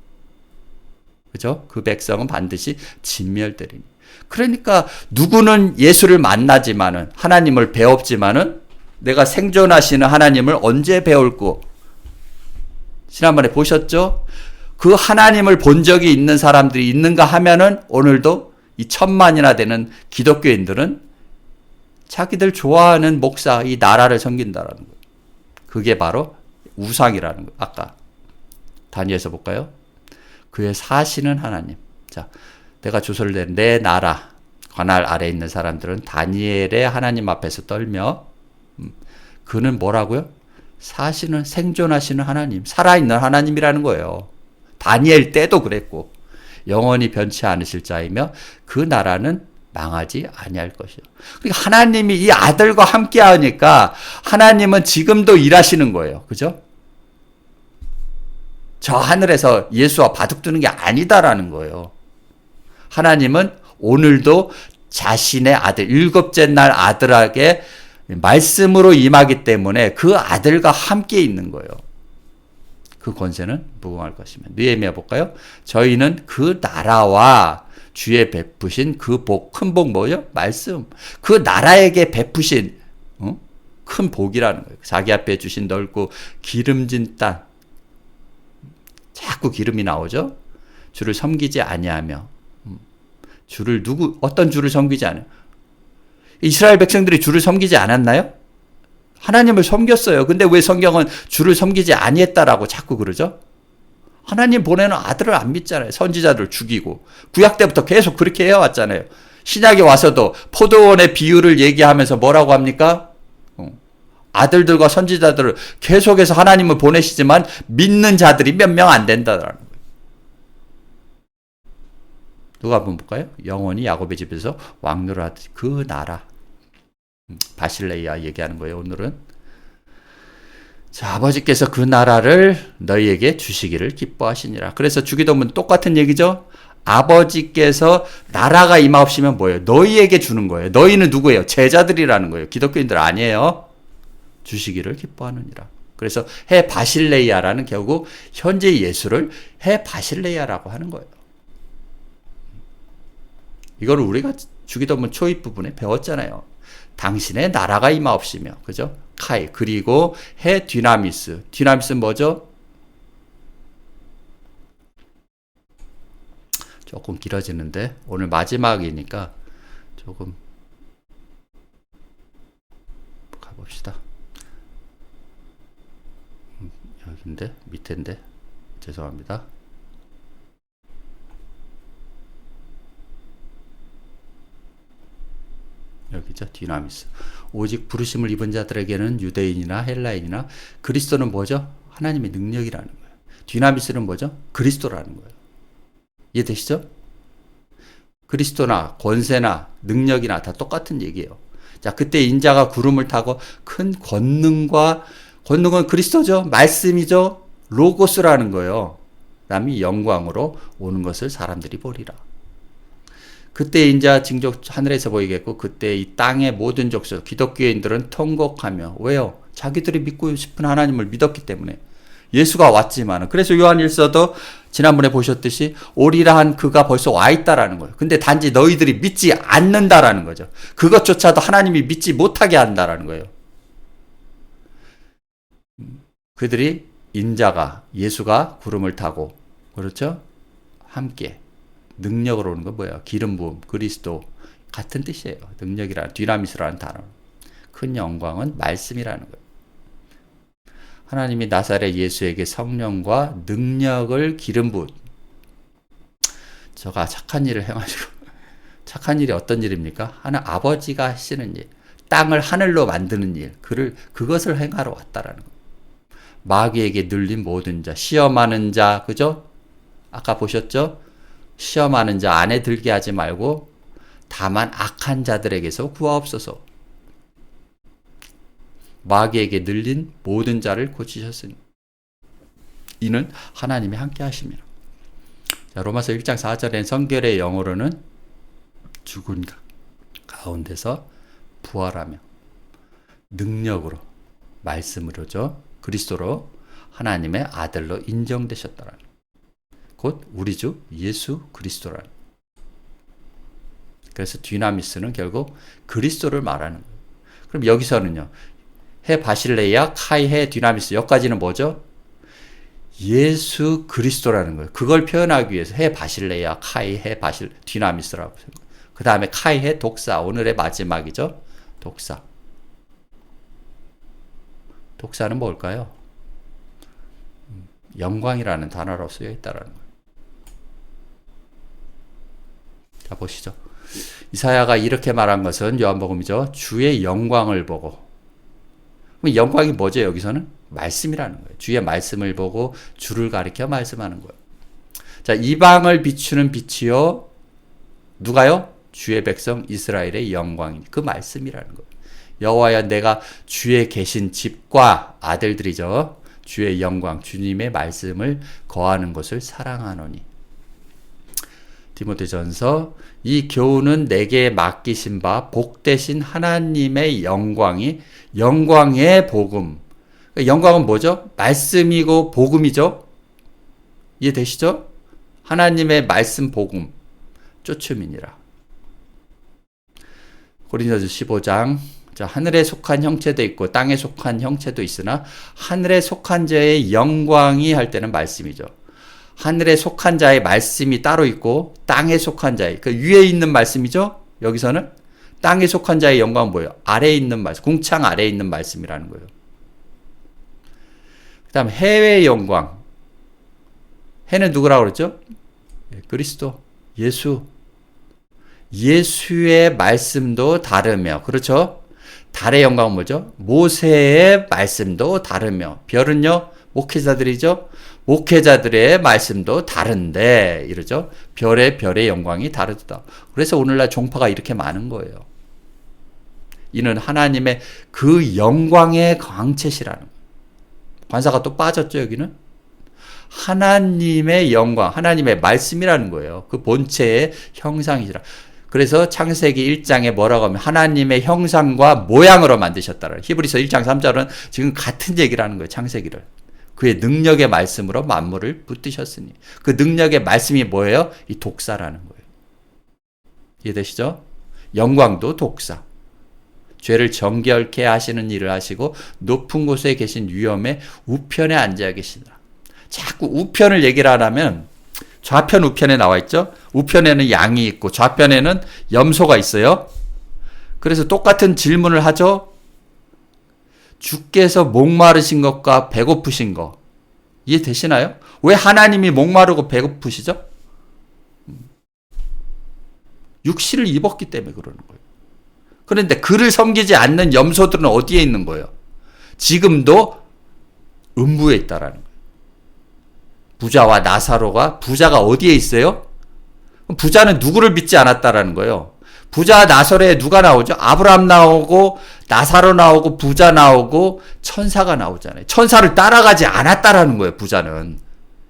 그죠? 그 백성은 반드시 진멸되리니. 그러니까 누구는 예수를 만나지만은, 하나님을 배웠지만은, 내가 생존하시는 하나님을 언제 배울고, 지난번에 보셨죠? 그 하나님을 본 적이 있는 사람들이 있는가 하면은 오늘도 이 1000만이나 되는 기독교인들은 자기들 좋아하는 목사, 이 나라를 섬긴다라는 거예요. 그게 바로 우상이라는 거예요. 아까 다니엘서 볼까요? 그의 사시는 하나님. 자, 내가 주소를 내 나라 관할 아래 있는 사람들은 다니엘의 하나님 앞에서 떨며 그는 뭐라고요? 사실은 생존하시는 하나님, 살아있는 하나님이라는 거예요. 다니엘 때도 그랬고 영원히 변치 않으실 자이며 그 나라는 망하지 아니할 것이요. 그러니까 하나님이 이 아들과 함께 하니까 하나님은 지금도 일하시는 거예요. 그죠? 저 하늘에서 예수와 바둑두는 게 아니다라는 거예요. 하나님은 오늘도 자신의 아들, 일곱째 날 아들에게 말씀으로 임하기 때문에 그 아들과 함께 있는 거예요. 그 권세는 무궁할 것이며. 느헤미야 볼까요? 저희는 그 나라와 주의 베푸신 그 복, 큰 복 뭐죠? 말씀. 그 나라에게 베푸신 큰 복이라는 거예요. 자기 앞에 주신 넓고 기름진 땅. 자꾸 기름이 나오죠? 주를 섬기지 아니하며 주를 어떤 주를 섬기지 않아요? 이스라엘 백성들이 주를 섬기지 않았나요? 하나님을 섬겼어요. 근데 왜 성경은 주를 섬기지 아니했다라고 자꾸 그러죠? 하나님 보내는 아들을 안 믿잖아요. 선지자들 죽이고. 구약 때부터 계속 그렇게 해왔잖아요. 신약에 와서도 포도원의 비유를 얘기하면서 뭐라고 합니까? 아들들과 선지자들을 계속해서 하나님을 보내시지만 믿는 자들이 몇 명 안 된다라는 거예요. 누가 한번 볼까요? 영원히 야곱의 집에서 왕노를 하듯이 그 나라. 바실레이아 얘기하는 거예요, 오늘은. 자, 아버지께서 그 나라를 너희에게 주시기를 기뻐하시니라. 그래서 주기도문 똑같은 얘기죠? 아버지께서 나라가 임하옵시면 뭐예요? 너희에게 주는 거예요. 너희는 누구예요? 제자들이라는 거예요. 기독교인들 아니에요. 주시기를 기뻐하느니라. 그래서 해 바실레이아라는 결국 현재 예수를 해 바실레이아라고 하는 거예요. 이거를 우리가 주기도문 초입 부분에 배웠잖아요. 당신의 나라가 임하옵시며, 그죠? 카이. 그리고 해 디나미스. 디나미스는 뭐죠? 조금 길어지는데 오늘 마지막이니까 조금 가봅시다. 여기인데 밑인데 죄송합니다. 여기죠. 디나미스. 오직 부르심을 입은 자들에게는 유대인이나 헬라인이나 그리스도는 뭐죠? 하나님의 능력이라는 거예요. 디나미스는 뭐죠? 그리스도라는 거예요. 이해되시죠? 그리스도나 권세나 능력이나 다 똑같은 얘기예요. 자, 그때 인자가 구름을 타고 큰 권능은 그리스도죠. 말씀이죠. 로고스라는 거예요. 남이 영광으로 오는 것을 사람들이 보리라. 그때 인자 징조 하늘에서 보이겠고 그때 이 땅의 모든 족속 기독교인들은 통곡하며 왜요? 자기들이 믿고 싶은 하나님을 믿었기 때문에 예수가 왔지만 그래서 요한일서도 지난번에 보셨듯이 오리라 한 그가 벌써 와 있다라는 거예요. 근데 단지 너희들이 믿지 않는다라는 거죠. 그것조차도 하나님이 믿지 못하게 한다라는 거예요. 그들이 인자가 예수가 구름을 타고 그렇죠? 함께 능력으로 오는 건 뭐예요? 기름 부음, 그리스도 같은 뜻이에요. 능력이라는 디나미스라는 단어. 큰 영광은 말씀이라는 거예요. 하나님이 나사렛 예수에게 성령과 능력을 기름 부은 저가 착한 일을 행하시고 착한 일이 어떤 일입니까? 하나 아버지가 하시는 일, 땅을 하늘로 만드는 일, 그것을 행하러 왔다라는 거예요. 마귀에게 눌린 모든 자, 시험하는 자, 그죠? 아까 보셨죠? 시험하는 자 안에 들게 하지 말고 다만 악한 자들에게서 구하옵소서. 마귀에게 눌린 모든 자를 고치셨으니 이는 하나님이 함께 하심이라. 자, 로마서 1장 4절엔 성결의 영어로는 죽은 가운데서 부활하며 능력으로 말씀으로죠. 그리스도로 하나님의 아들로 인정되셨다라는 곧 우리 주 예수 그리스도라는. 그래서 디나미스는 결국 그리스도를 말하는 거예요. 그럼 여기서는요. 해 바실레이아, 카이 해 디나미스 여기까지는 뭐죠? 예수 그리스도라는 거예요. 그걸 표현하기 위해서 해 바실레이아, 카이 해 디나미스라고. 그 다음에 카이 해 독사. 오늘의 마지막이죠. 독사. 독사는 뭘까요? 영광이라는 단어로 쓰여 있다라는 거예요. 자, 보시죠. 이사야가 이렇게 말한 것은 요한복음이죠. 주의 영광을 보고. 그럼 영광이 뭐죠, 여기서는? 말씀이라는 거예요. 주의 말씀을 보고 주를 가리켜 말씀하는 거예요. 자, 이방을 비추는 빛이요. 누가요? 주의 백성 이스라엘의 영광이니. 그 말씀이라는 거예요. 여호와여, 내가 주의 계신 집과 아들들이죠. 주의 영광, 주님의 말씀을 거하는 것을 사랑하노니. 디모데전서, 이 교훈은 내게 맡기신 바 복되신 하나님의 영광이, 영광의 복음. 영광은 뭐죠? 말씀이고 복음이죠? 이해되시죠? 하나님의 말씀 복음, 쫓음이니라. 고린도전서 15장. 자, 하늘에 속한 형체도 있고 땅에 속한 형체도 있으나 하늘에 속한 자의 영광이 할 때는 말씀이죠. 하늘에 속한 자의 말씀이 따로 있고 땅에 속한 자의, 그 위에 있는 말씀이죠. 여기서는 땅에 속한 자의 영광은 뭐예요? 아래에 있는 말씀, 궁창 아래에 있는 말씀이라는 거예요. 그 다음 해의 영광. 해는 누구라고 그랬죠? 그리스도, 예수. 예수의 말씀도 다르며, 그렇죠? 달의 영광은 뭐죠? 모세의 말씀도 다르며, 별은요? 목회자들이죠? 목회자들의 말씀도 다른데, 이러죠? 별의 영광이 다르다. 그래서 오늘날 종파가 이렇게 많은 거예요. 이는 하나님의 그 영광의 광채시라는 거예요. 관사가 또 빠졌죠, 여기는? 하나님의 영광, 하나님의 말씀이라는 거예요. 그 본체의 형상이시라. 그래서 창세기 1장에 뭐라고 하면 하나님의 형상과 모양으로 만드셨다라. 히브리서 1장 3절은 지금 같은 얘기를 하는 거예요. 창세기를. 그의 능력의 말씀으로 만물을 붙드셨으니. 그 능력의 말씀이 뭐예요? 이 독사라는 거예요. 이해되시죠? 영광도 독사. 죄를 정결케 하시는 일을 하시고 높은 곳에 계신 위엄의 우편에 앉아 계시더라. 자꾸 우편을 얘기를 하려면 좌편 우편에 나와 있죠. 우편에는 양이 있고 좌편에는 염소가 있어요. 그래서 똑같은 질문을 하죠. 주께서 목마르신 것과 배고프신 것 이해되시나요? 왜 하나님이 목마르고 배고프시죠? 육신을 입었기 때문에 그러는 거예요. 그런데 그를 섬기지 않는 염소들은 어디에 있는 거예요? 지금도 음부에 있다라는 거예요. 부자와 나사로가, 부자가 어디에 있어요? 부자는 누구를 믿지 않았다라는 거예요. 부자와 나사로에 누가 나오죠? 아브라함 나오고 나사로 나오고 부자 나오고 천사가 나오잖아요. 천사를 따라가지 않았다라는 거예요. 부자는.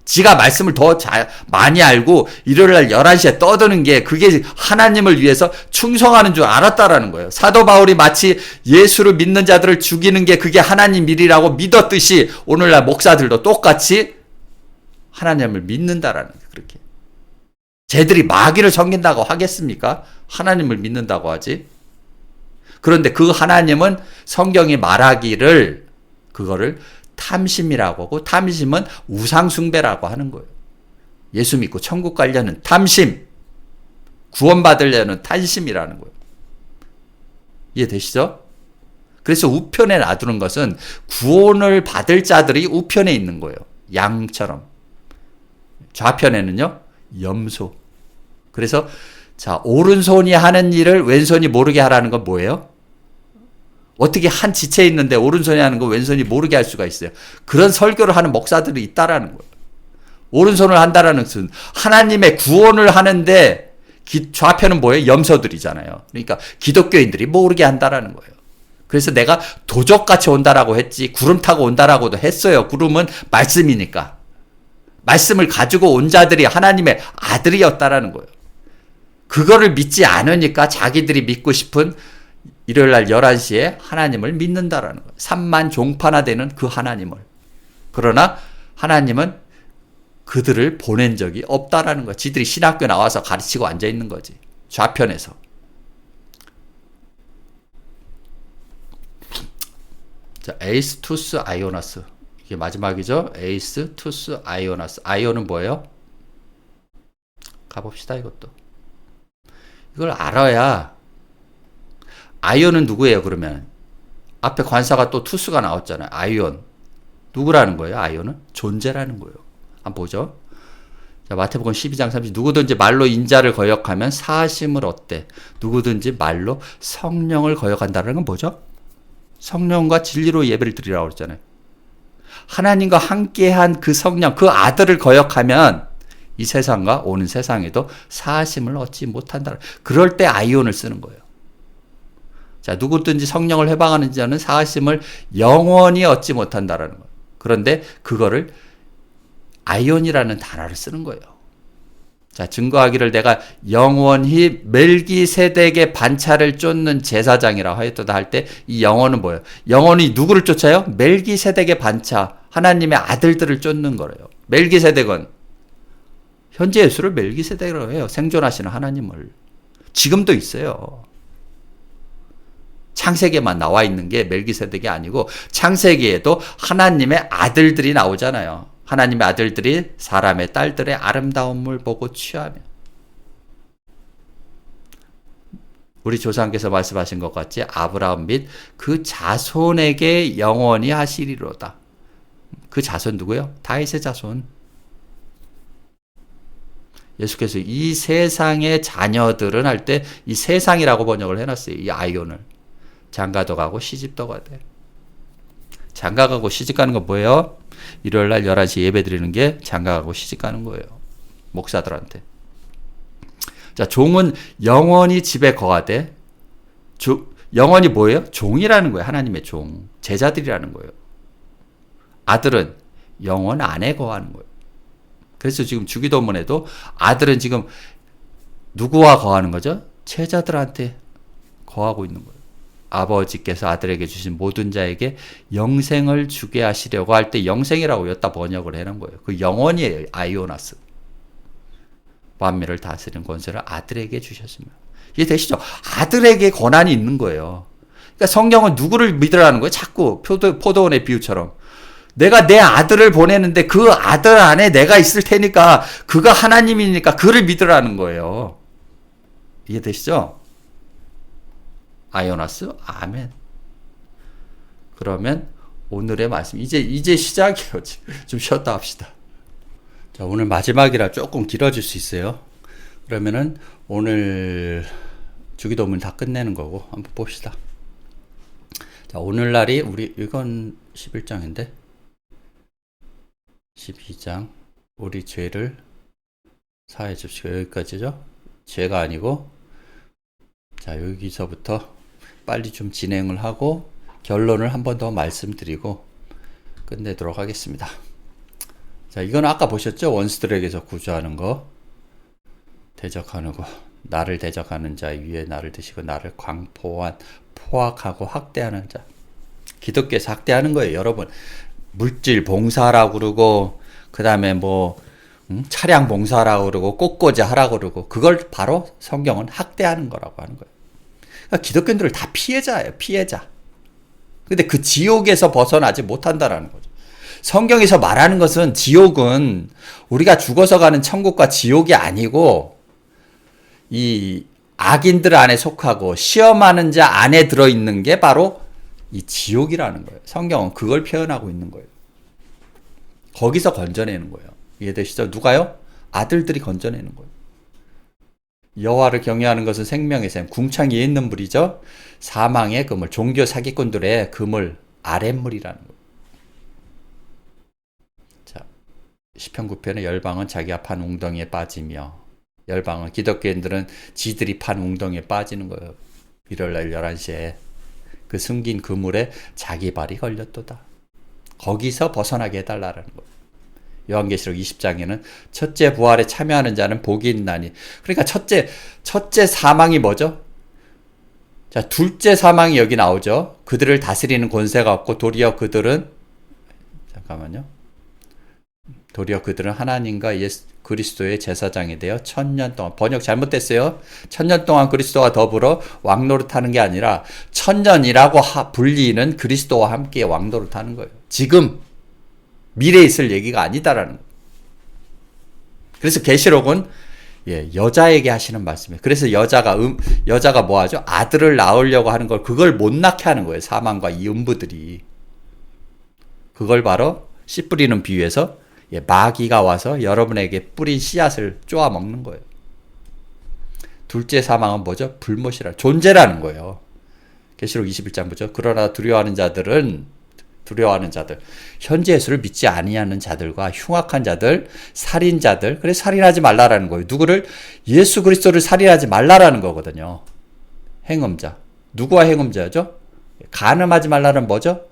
지가 말씀을 더 많이 알고 일요일날 11시에 떠드는 게 그게 하나님을 위해서 충성하는 줄 알았다라는 거예요. 사도 바울이 마치 예수를 믿는 자들을 죽이는 게 그게 하나님 일이라고 믿었듯이 오늘날 목사들도 똑같이 하나님을 믿는다라는 거예요. 그렇게. 쟤들이 마귀를 섬긴다고 하겠습니까? 하나님을 믿는다고 하지. 그런데 그 하나님은 성경이 말하기를 그거를 탐심이라고 하고 탐심은 우상숭배라고 하는 거예요. 예수 믿고 천국 가려는 탐심, 구원받으려는 탄심이라는 거예요. 이해되시죠? 그래서 우편에 놔두는 것은 구원을 받을 자들이 우편에 있는 거예요. 양처럼. 좌편에는요, 염소. 그래서, 자, 오른손이 하는 일을 왼손이 모르게 하라는 건 뭐예요? 어떻게 한 지체에 있는데 오른손이 하는 거 왼손이 모르게 할 수가 있어요. 그런 설교를 하는 목사들이 있다라는 거예요. 오른손을 한다라는 것은 하나님의 구원을 하는데 좌편은 뭐예요? 염소들이잖아요. 그러니까 기독교인들이 모르게 한다라는 거예요. 그래서 내가 도적같이 온다라고 했지 구름 타고 온다라고도 했어요. 구름은 말씀이니까. 말씀을 가지고 온 자들이 하나님의 아들이었다라는 거예요. 그거를 믿지 않으니까 자기들이 믿고 싶은 일요일날 11시에 하나님을 믿는다라는 거예요. 3만 종파나되는 그 하나님을. 그러나 하나님은 그들을 보낸 적이 없다라는 거예요. 지들이 신학교 나와서 가르치고 앉아있는 거지. 좌편에서. 자, 에이스, 투스, 아이오나스. 이게 마지막이죠. 에이스, 투스, 아이오나스. 아이온은 뭐예요? 가봅시다, 이것도. 이걸 알아야. 아이온은 누구예요, 그러면? 앞에 관사가 또 투스가 나왔잖아요. 아이온. 누구라는 거예요, 아이온은? 존재라는 거예요. 한번 보죠. 자, 마태복음 12장 30. 누구든지 말로 인자를 거역하면 사심을 얻되 누구든지 말로 성령을 거역한다는 건 뭐죠? 성령과 진리로 예배를 드리라고 그랬잖아요. 하나님과 함께한 그 성령, 그 아들을 거역하면 이 세상과 오는 세상에도 사심을 얻지 못한다. 그럴 때 아이온을 쓰는 거예요. 자, 누구든지 성령을 해방하는 자는 사심을 영원히 얻지 못한다라는 거예요. 그런데 그거를 아이온이라는 단어를 쓰는 거예요. 자, 증거하기를 내가 영원히 멜기세덱의 반차를 쫓는 제사장이라 하였도다 할 때 이 영혼은 뭐예요? 영혼이 누구를 쫓아요? 멜기세덱의 반차, 하나님의 아들들을 쫓는 거래요. 멜기세덱은 현재 예수를 멜기세덱이라고 해요. 생존하시는 하나님을. 지금도 있어요. 창세기에만 나와 있는 게 멜기세덱이 아니고 창세기에도 하나님의 아들들이 나오잖아요. 하나님의 아들들이 사람의 딸들의 아름다움을 보고 취하며 우리 조상께서 말씀하신 것 같이 아브라함 및 그 자손에게 영원히 하시리로다. 그 자손 누구요? 다윗의 자손. 예수께서 이 세상의 자녀들은 할 때 이 세상이라고 번역을 해놨어요. 이 아이온을. 장가도 가고 시집도 가대. 장가 가고 시집 가는 건 뭐예요? 일요일날 11시 예배 드리는 게 장가 가고 시집 가는 거예요. 목사들한테. 자, 종은 영원히 집에 거하되, 영원히 뭐예요? 종이라는 거예요. 하나님의 종. 제자들이라는 거예요. 아들은 영원 안에 거하는 거예요. 그래서 지금 주기도문에도 아들은 지금 누구와 거하는 거죠? 제자들한테 거하고 있는 거예요. 아버지께서 아들에게 주신 모든 자에게 영생을 주게 하시려고 할 때 영생이라고 여기다 번역을 해놓은 거예요. 그 영원이에요. 아이오나스. 만민을 다스리는 권세를 아들에게 주셨습니다. 이해되시죠? 아들에게 권한이 있는 거예요. 그러니까 성경은 누구를 믿으라는 거예요? 자꾸 포도원의 비유처럼. 내가 내 아들을 보내는데 그 아들 안에 내가 있을 테니까 그가 하나님이니까 그를 믿으라는 거예요. 이해되시죠? 아이오나스? 아멘. 그러면 오늘의 말씀 이제 시작이에요. 좀 쉬었다 합시다. 자, 오늘 마지막이라 조금 길어질 수 있어요. 그러면은 오늘 주기도문 다 끝내는 거고 한번 봅시다. 자, 오늘날이 이건 11장인데 12장 우리 죄를 사해 줍시고 여기까지죠. 죄가 아니고 자, 여기서부터 빨리 좀 진행을 하고 결론을 한 번 더 말씀드리고 끝내도록 하겠습니다. 자, 이건 아까 보셨죠? 원수들에게서 구조하는 거. 대적하는 거. 나를 대적하는 자 위에 나를 드시고 나를 포악하고 학대하는 자. 기독교에서 학대하는 거예요, 여러분. 물질 봉사라고 그러고 그 다음에 차량 봉사라고 그러고 꽃꽂이 하라고 그러고 그걸 바로 성경은 학대하는 거라고 하는 거예요. 그러니까 기독교인들을 다 피해자예요. 피해자. 근데 그 지옥에서 벗어나지 못한다라는 거죠. 성경에서 말하는 것은 지옥은 우리가 죽어서 가는 천국과 지옥이 아니고 이 악인들 안에 속하고 시험하는 자 안에 들어있는 게 바로 이 지옥이라는 거예요. 성경은 그걸 표현하고 있는 거예요. 거기서 건져내는 거예요. 이해되시죠? 누가요? 아들들이 건져내는 거예요. 여호와를 경외하는 것은 생명의 샘, 궁창 위에 있는 물이죠. 사망의 그물, 종교 사기꾼들의 그물, 아랫물이라는 거예요. 자, 시편 9편의 열방은 자기가 판 웅덩이에 빠지며, 열방은 기독교인들은 지들이 판 웅덩이에 빠지는 거예요. 일요일날 11시에 그 숨긴 그물에 자기 발이 걸렸도다. 거기서 벗어나게 해달라는 거예요. 요한계시록 20장에는 첫째 부활에 참여하는 자는 복이 있나니. 그러니까 첫째 사망이 뭐죠? 자, 둘째 사망이 여기 나오죠. 그들을 다스리는 권세가 없고 도리어 그들은 하나님과 예수 그리스도의 제사장이 되어 1000년 동안, 번역 잘못됐어요. 1000년 동안 그리스도와 더불어 왕노릇하는 게 아니라 1000년이라고 불리는 그리스도와 함께 왕노릇하는 거예요. 지금 미래에 있을 얘기가 아니다라는 거예요. 그래서 계시록은 여자에게 하시는 말씀이에요. 그래서 여자가 뭐 하죠? 아들을 낳으려고 하는 걸 그걸 못 낳게 하는 거예요. 사망과 이 음부들이. 그걸 바로 씨 뿌리는 비유에서 마귀가 와서 여러분에게 뿌린 씨앗을 쪼아 먹는 거예요. 둘째 사망은 뭐죠? 불못이라 존재라는 거예요. 계시록 21장 보죠. 그러나 두려워하는 자들, 현재 예수를 믿지 아니하는 자들과 흉악한 자들, 살인자들, 그래서 살인하지 말라라는 거예요. 누구를? 예수 그리스도를 살인하지 말라라는 거거든요. 행음자. 누구와 행음자죠? 간음하지 말라는 뭐죠?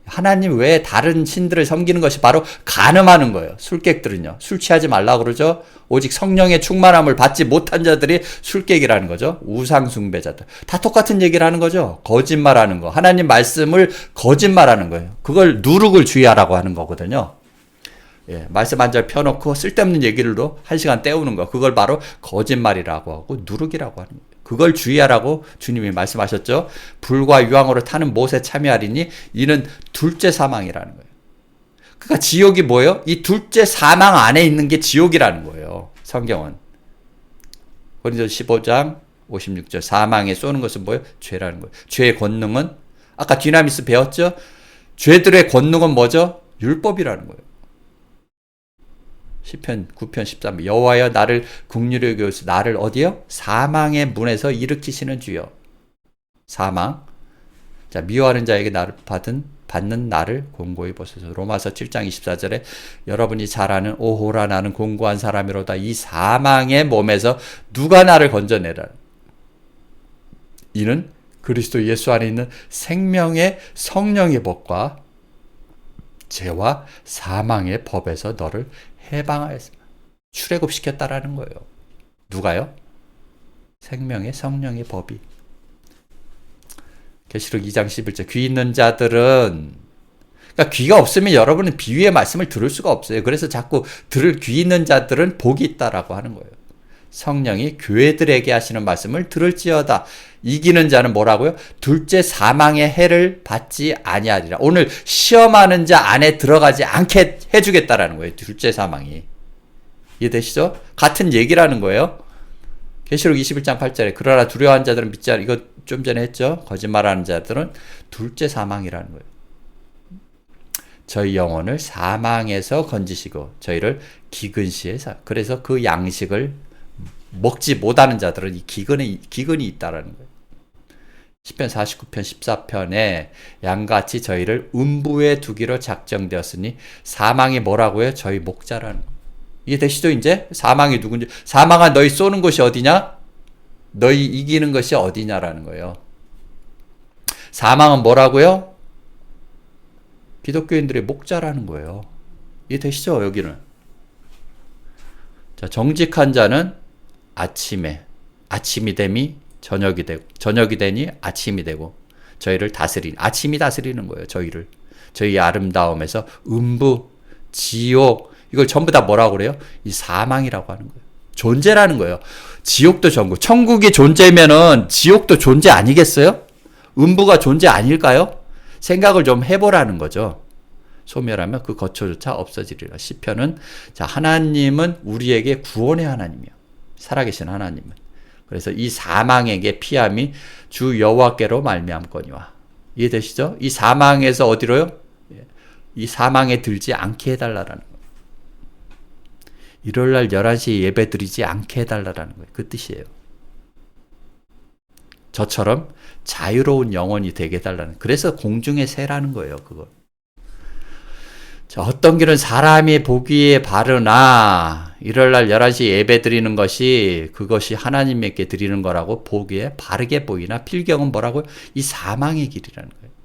하나님 외에 다른 신들을 섬기는 것이 바로 간음하는 거예요. 술객들은요. 술 취하지 말라고 그러죠. 오직 성령의 충만함을 받지 못한 자들이 술객이라는 거죠. 우상 숭배자들. 다 똑같은 얘기를 하는 거죠. 거짓말하는 거. 하나님 말씀을 거짓말하는 거예요. 그걸 누룩을 주의하라고 하는 거거든요. 말씀 한 절 펴놓고 쓸데없는 얘기를로 1시간 때우는 거. 그걸 바로 거짓말이라고 하고 누룩이라고 하는 거예요. 그걸 주의하라고 주님이 말씀하셨죠. 불과 유황으로 타는 못에 참여하리니 이는 둘째 사망이라는 거예요. 그러니까 지옥이 뭐예요? 이 둘째 사망 안에 있는 게 지옥이라는 거예요. 성경은. 고린도서 15장 56절 사망에 쏘는 것은 뭐예요? 죄라는 거예요. 죄의 권능은 아까 디나미스 배웠죠? 죄들의 권능은 뭐죠? 율법이라는 거예요. 시편 9편 13편 여호와여 나를 긍휼히 여기소서 나를 어디요? 사망의 문에서 일으키시는 주여. 사망. 자, 미워하는 자에게 나를 받는 나를 공고히 보소서. 로마서 7장 24절에 여러분이 잘 아는 오호라 나는 공고한 사람이로다. 이 사망의 몸에서 누가 나를 건져내라. 이는 그리스도 예수 안에 있는 생명의 성령의 법과 죄와 사망의 법에서 너를 해방하였습니다. 출애굽시켰다라는 거예요. 누가요? 생명의 성령의 법이. 계시록 2장 11절 귀 있는 자들은 그러니까 귀가 없으면 여러분은 비유의 말씀을 들을 수가 없어요. 그래서 자꾸 들을 귀 있는 자들은 복이 있다라고 하는 거예요. 성령이 교회들에게 하시는 말씀을 들을지어다. 이기는 자는 뭐라고요? 둘째 사망의 해를 받지 아니하리라. 오늘 시험하는 자 안에 들어가지 않게 해주겠다라는 거예요. 둘째 사망이. 이해되시죠? 같은 얘기라는 거예요. 계시록 21장 8절에 그러나 두려워하는 자들은 믿지 않아. 이거 좀 전에 했죠. 거짓말하는 자들은 둘째 사망이라는 거예요. 저희 영혼을 사망에서 건지시고 저희를 기근시에 그래서 그 양식을 먹지 못하는 자들은 이 기근이 있다라는 거예요. 시편 49편 14편에 양같이 저희를 음부에 두기로 작정되었으니 사망이 뭐라고요? 저희 목자라는 거예요. 이해되시죠? 이제 사망이 누군지. 사망아 너희 쏘는 곳이 어디냐? 너희 이기는 것이 어디냐라는 거예요. 사망은 뭐라고요? 기독교인들의 목자라는 거예요. 이해되시죠? 여기는. 자, 정직한 자는 아침이 되니 저녁이 되고 저녁이 되니 아침이 되고 저희를 다스리는 아침이 다스리는 거예요. 저희의 아름다움에서 음부, 지옥 이걸 전부 다 뭐라고 그래요? 이 사망이라고 하는 거예요. 존재라는 거예요. 지옥도 전부 천국이 존재면은 지옥도 존재 아니겠어요? 음부가 존재 아닐까요? 생각을 좀 해보라는 거죠. 소멸하면 그 거처조차 없어지리라. 시편은 자 하나님은 우리에게 구원의 하나님이요. 살아계신 하나님은. 그래서 이 사망에게 피함이 주 여호와께로 말미암거니와. 이해되시죠? 이 사망에서 어디로요? 이 사망에 들지 않게 해달라는 거예요. 일요일날 11시에 예배 드리지 않게 해달라는 거예요. 그 뜻이에요. 저처럼 자유로운 영혼이 되게 해달라는. 그래서 공중의 새라는 거예요. 그거. 자, 어떤 길은 사람이 보기에 바르나 일요일날 11시 예배 드리는 것이 그것이 하나님께 드리는 거라고 보기에 바르게 보이나 필경은 뭐라고요? 이 사망의 길이라는 거예요.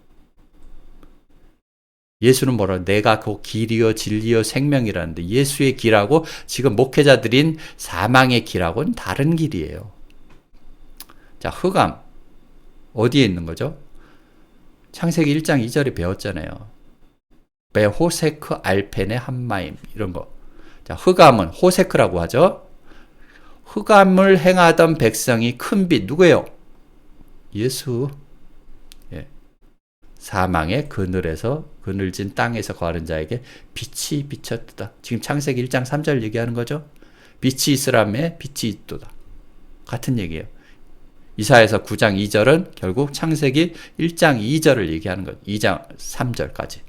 예수는 뭐라고? 내가 그 길이요 진리요 생명이라는데 예수의 길하고 지금 목회자들인 사망의 길하고는 다른 길이에요. 자, 흑암 어디에 있는 거죠? 창세기 1장 2절에 배웠잖아요. 베호세크 알펜의 한마임 이런 거. 자, 흑암은 호세크라고 하죠. 흑암을 행하던 백성이 큰 빛 누구예요? 예수. 예. 사망의 그늘진 땅에서 거하는 자에게 빛이 비쳤도다. 지금 창세기 1장 3절 얘기하는 거죠. 빛이 있으라며 빛이 있도다. 같은 얘기예요. 이사야서 9장 2절은 결국 창세기 1장 2절을 얘기하는 거예요. 2장 3절까지.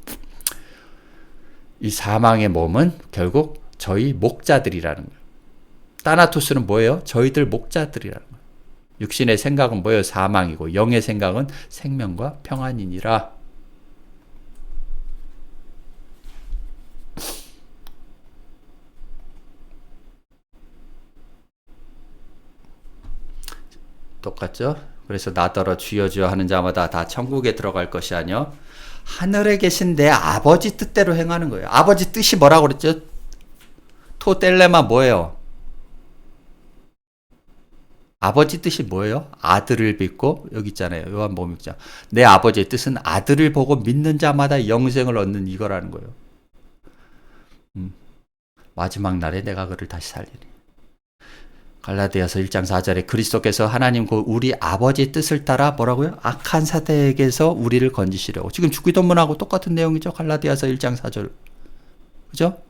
이 사망의 몸은 결국 저희 목자들이라는 거예요. 따나토스는 뭐예요? 저희들 목자들이라는 거예요. 육신의 생각은 뭐예요? 사망이고 영의 생각은 생명과 평안이니라. 똑같죠? 그래서 나더러 주여 주여 하는 자마다 다 천국에 들어갈 것이 아니요 하늘에 계신 내 아버지 뜻대로 행하는 거예요. 아버지 뜻이 뭐라고 그랬죠? 토텔레마 뭐예요? 아버지 뜻이 뭐예요? 아들을 믿고 여기 있잖아요. 요한복음 6장. 내 아버지의 뜻은 아들을 보고 믿는 자마다 영생을 얻는 이거라는 거예요. 마지막 날에 내가 그를 다시 살리리. 갈라디아서 1장 4절에 그리스도께서 하나님 그 우리 아버지의 뜻을 따라 뭐라고요? 악한 사대에게서 우리를 건지시려고. 지금 주기도문하고 똑같은 내용이죠. 갈라디아서 1장 4절. 그죠?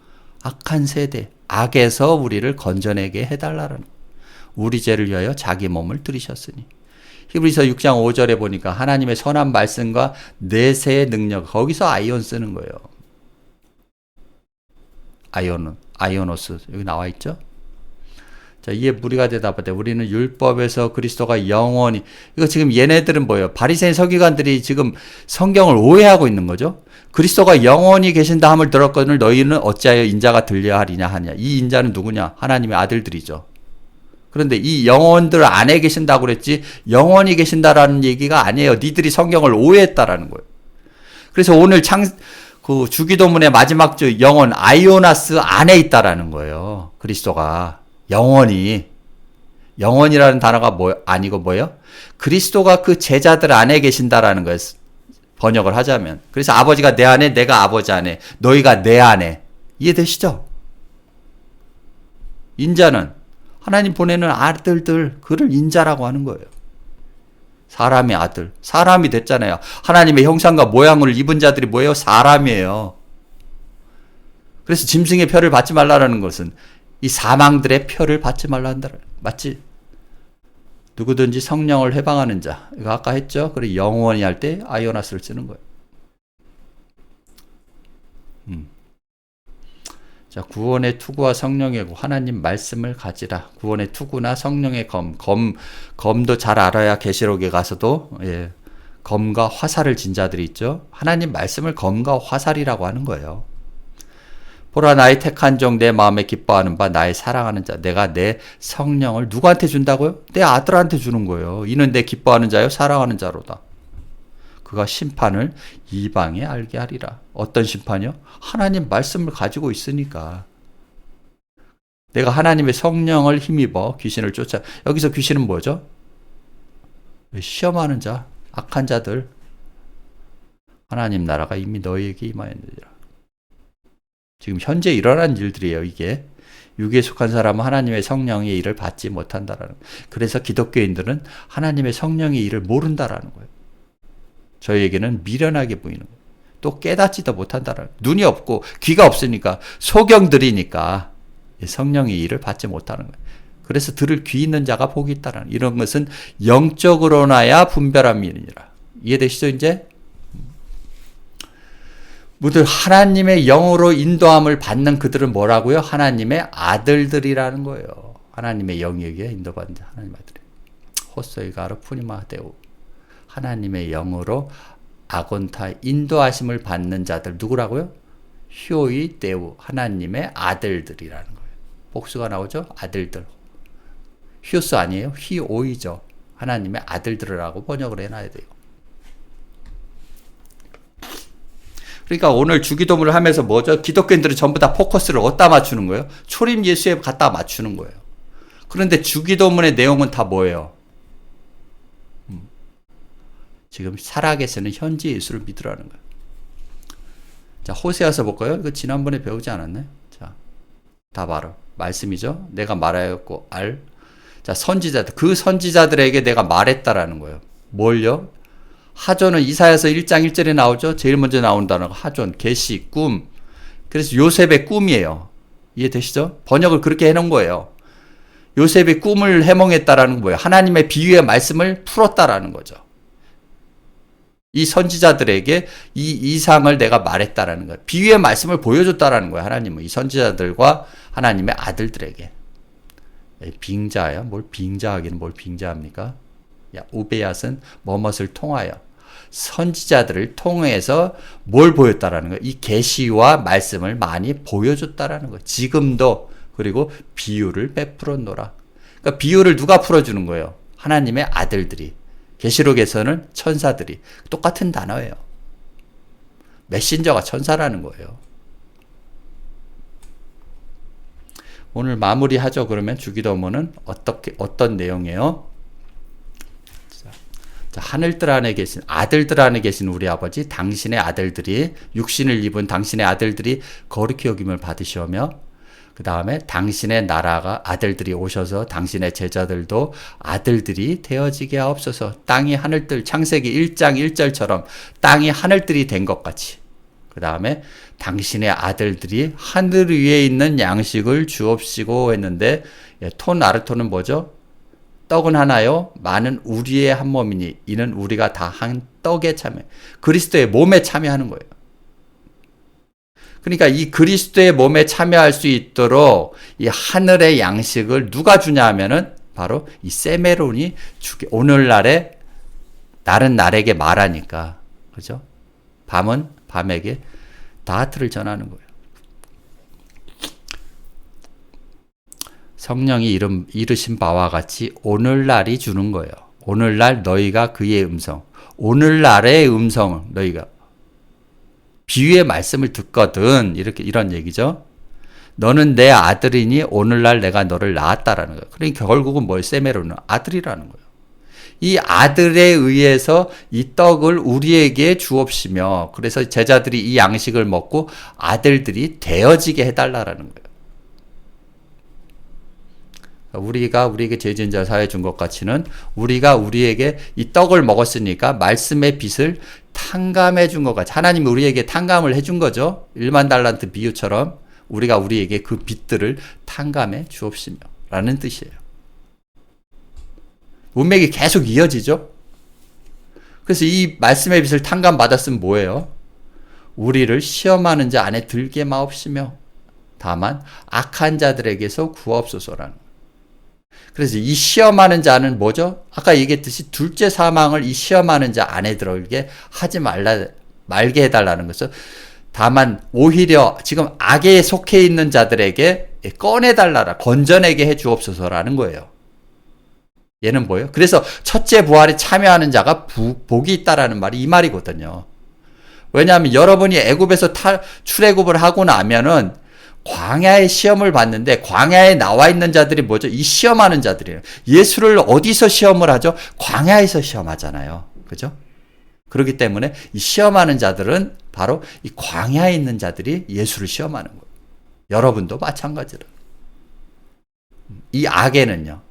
악한 세대, 악에서 우리를 건져내게 해달라는 우리 죄를 위하여 자기 몸을 들이셨으니. 히브리서 6장 5절에 보니까 하나님의 선한 말씀과 내세의 능력, 거기서 아이온 쓰는 거예요. 아이오노스 여기 나와 있죠? 자, 이에 무리가 대답할 때 우리는 율법에서 그리스도가 영원히, 이거 지금 얘네들은 뭐예요? 바리새인 서기관들이 지금 성경을 오해하고 있는 거죠. 그리스도가 영원히 계신다 함을 들었거늘 너희는 어찌하여 인자가 들려야 하리냐 하냐. 이 인자는 누구냐? 하나님의 아들들이죠. 그런데 이 영혼들 안에 계신다고 그랬지 영원히 계신다라는 얘기가 아니에요. 니들이 성경을 오해했다라는 거예요. 그래서 오늘 그 주기도문의 마지막 주 영혼 아이오나스 안에 있다라는 거예요. 그리스도가 영원이라는 단어가 아니고 뭐예요? 그리스도가 그 제자들 안에 계신다라는 거예요. 번역을 하자면. 그래서 아버지가 내 안에, 내가 아버지 안에, 너희가 내 안에. 이해되시죠? 인자는 하나님 보내는 아들들, 그를 인자라고 하는 거예요. 사람의 아들, 사람이 됐잖아요. 하나님의 형상과 모양을 입은 자들이 뭐예요? 사람이에요. 그래서 짐승의 표를 받지 말라는 것은 이 사망들의 표를 받지 말란다. 맞지? 누구든지 성령을 해방하는 자. 이거 아까 했죠? 그리고 영원히 할 때 아이오나스를 쓰는 거예요. 자, 구원의 투구와 성령의 구, 하나님 말씀을 가지라. 구원의 투구나 성령의 검도 잘 알아야 계시록에 가서도 검과 화살을 진 자들이 있죠. 하나님 말씀을 검과 화살이라고 하는 거예요. 보라 나의 택한 종 내 마음에 기뻐하는 바 나의 사랑하는 자. 내가 내 성령을 누구한테 준다고요? 내 아들한테 주는 거예요. 이는 내 기뻐하는 자요 사랑하는 자로다. 그가 심판을 이방에 알게 하리라. 어떤 심판이요? 하나님 말씀을 가지고 있으니까. 내가 하나님의 성령을 힘입어 귀신을 쫓아. 여기서 귀신은 뭐죠? 시험하는 자, 악한 자들. 하나님 나라가 이미 너희에게 임하였느니라. 지금 현재 일어난 일들이에요. 이게 육에 속한 사람은 하나님의 성령의 일을 받지 못한다라는 거예요. 그래서 기독교인들은 하나님의 성령의 일을 모른다라는 거예요. 저희에게는 미련하게 보이는 거예요. 또 깨닫지도 못한다라는 거예요. 눈이 없고 귀가 없으니까 소경 들이니까 성령의 일을 받지 못하는 거예요. 그래서 들을 귀 있는 자가 복이 있다라는 거예요. 이런 것은 영적으로나야 분별함이니라. 이해되시죠 이제? 모두 하나님의 영으로 인도함을 받는 그들은 뭐라고요? 하나님의 아들들이라는 거예요. 하나님의 영에게 인도받는 자, 하나님 아들이. 호소이가르 푸니마 데우. 하나님의 영으로 아곤타 인도하심을 받는 자들 누구라고요? 휴이 데우. 하나님의 아들들이라는 거예요. 복수가 나오죠? 아들들. 휴스 아니에요? 히오이죠. 하나님의 아들들이라고 번역을 해놔야 돼요. 그러니까 오늘 주기도문을 하면서 뭐죠? 기독교인들은 전부 다 포커스를 어디다 맞추는 거예요? 초림 예수에 갖다 맞추는 거예요. 그런데 주기도문의 내용은 다 뭐예요? 지금 살아계시는 현재 예수를 믿으라는 거예요. 자, 호세아서 볼까요? 이거 지난번에 배우지 않았나요? 자, 다 바로 말씀이죠. 내가 말하였고 자, 선지자들, 그 선지자들에게 내가 말했다라는 거예요. 뭘요? 하존은 이사야서 1장 1절에 나오죠. 제일 먼저 나온 단어가 하존, 계시, 꿈. 그래서 요셉의 꿈이에요. 이해되시죠? 번역을 그렇게 해놓은 거예요. 요셉의 꿈을 해몽했다라는 거예요. 하나님의 비유의 말씀을 풀었다라는 거죠. 이 선지자들에게 이 이상을 내가 말했다라는 거예요. 비유의 말씀을 보여줬다라는 거예요. 하나님은 이 선지자들과 하나님의 아들들에게. 빙자예요. 뭘 빙자하기는 뭘 빙자합니까? 야, 우베앗은 뭐뭇을 통하여 선지자들을 통해서 뭘 보였다라는 거예요. 이 계시와 말씀을 많이 보여줬다라는 거예요. 지금도. 그리고 비유를 베풀었노라. 그러니까 비유를 누가 풀어주는 거예요? 하나님의 아들들이. 계시록에서는 천사들이. 똑같은 단어예요. 메신저가 천사라는 거예요. 오늘 마무리하죠. 그러면 주기도문은 어떤 내용이에요? 자, 하늘들 안에 계신, 아들들 안에 계신 우리 아버지, 당신의 아들들이, 육신을 입은 당신의 아들들이 거룩히 여김을 받으시오며, 그 다음에 당신의 나라가 아들들이 오셔서 당신의 제자들도 아들들이 되어지게 하옵소서. 땅이 하늘들, 창세기 1장 1절처럼 땅이 하늘들이 된 것 같이. 그 다음에 당신의 아들들이 하늘 위에 있는 양식을 주옵시고 했는데, 토나르토는 뭐죠? 떡은 하나요? 많은 우리의 한 몸이니 이는 우리가 다 한 떡에 참여. 그리스도의 몸에 참여하는 거예요. 그러니까 이 그리스도의 몸에 참여할 수 있도록 이 하늘의 양식을 누가 주냐 하면은 바로 이 세메론이 오늘날에 날은 날에게 말하니까. 그죠? 밤은 밤에게 다하트를 전하는 거예요. 성령이 이르신 바와 같이 오늘날이 주는 거예요. 오늘날 너희가 그의 음성, 오늘날의 음성을 너희가 비유의 말씀을 듣거든. 이런 얘기죠. 너는 내 아들이니 오늘날 내가 너를 낳았다라는 거예요. 그러니까 결국은 뭐예요? 세메로는 아들이라는 거예요. 이 아들에 의해서 이 떡을 우리에게 주옵시며, 그래서 제자들이 이 양식을 먹고 아들들이 되어지게 해달라라는 거예요. 우리가 우리에게 죄진 자 사해 준 것 같이는 우리가 우리에게 이 떡을 먹었으니까 말씀의 빛을 탕감해 준 것 같이 하나님이 우리에게 탕감을 해준 거죠. 1만 달란트 비유처럼 우리가 우리에게 그 빛들을 탕감해 주옵시며 라는 뜻이에요. 문맥이 계속 이어지죠. 그래서 이 말씀의 빛을 탕감 받았으면 뭐예요? 우리를 시험하는 자 안에 들게 마옵시며 다만 악한 자들에게서 구하옵소서라는 거예요. 그래서 이 시험하는 자는 뭐죠? 아까 얘기했듯이 둘째 사망을 이 시험하는 자 안에 들어오게 하지 말게 해달라는 것은 다만 오히려 지금 악에 속해 있는 자들에게 꺼내달라라, 건져내게 해 주옵소서라는 거예요. 얘는 뭐예요? 그래서 첫째 부활에 참여하는 자가 복이 있다라는 말이 이 말이거든요. 왜냐하면 여러분이 애굽에서 출애굽을 하고 나면은 광야의 시험을 봤는데 광야에 나와 있는 자들이 뭐죠? 이 시험하는 자들이에요. 예수를 어디서 시험을 하죠? 광야에서 시험하잖아요. 그죠? 그렇기 때문에 이 시험하는 자들은 바로 이 광야에 있는 자들이 예수를 시험하는 거예요. 여러분도 마찬가지로. 이 악에는요,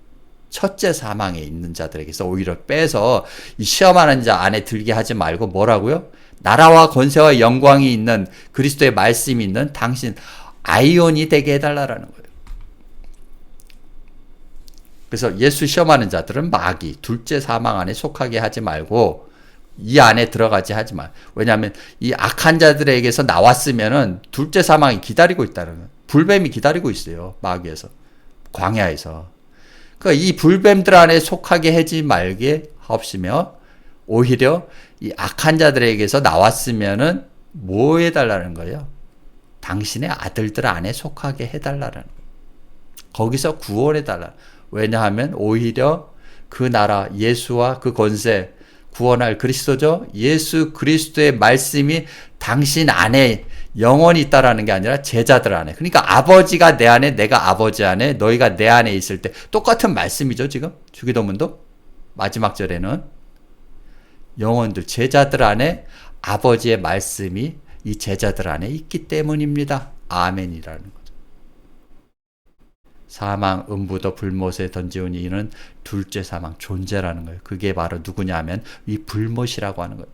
첫째 사망에 있는 자들에게서 오히려 빼서 이 시험하는 자 안에 들게 하지 말고 뭐라고요? 나라와 권세와 영광이 있는 그리스도의 말씀이 있는 당신 아이온이 되게 해달라는 거예요. 그래서 예수 시험하는 자들은 마귀, 둘째 사망 안에 속하게 하지 말고 이 안에 들어가지 하지 마. 왜냐하면 이 악한 자들에게서 나왔으면은 둘째 사망이 기다리고 있다는 거예요. 불뱀이 기다리고 있어요. 마귀에서, 광야에서. 그러니까 이 불뱀들 안에 속하게 하지 말게 하옵시며 오히려 이 악한 자들에게서 나왔으면은 뭐 해달라는 거예요? 당신의 아들들 안에 속하게 해달라는 거예요. 거기서 구원해달라. 왜냐하면 오히려 그 나라, 예수와 그 권세, 구원할 그리스도죠. 예수 그리스도의 말씀이 당신 안에 영원히 있다라는 게 아니라 제자들 안에. 그러니까 아버지가 내 안에, 내가 아버지 안에, 너희가 내 안에 있을 때 똑같은 말씀이죠. 지금 주기도문도 마지막 절에는 영혼들, 제자들 안에 아버지의 말씀이 이 제자들 안에 있기 때문입니다. 아멘이라는 거죠. 사망, 음부도 불못에 던지오니 이는 둘째 사망, 존재라는 거예요. 그게 바로 누구냐 하면 이 불못이라고 하는 거예요.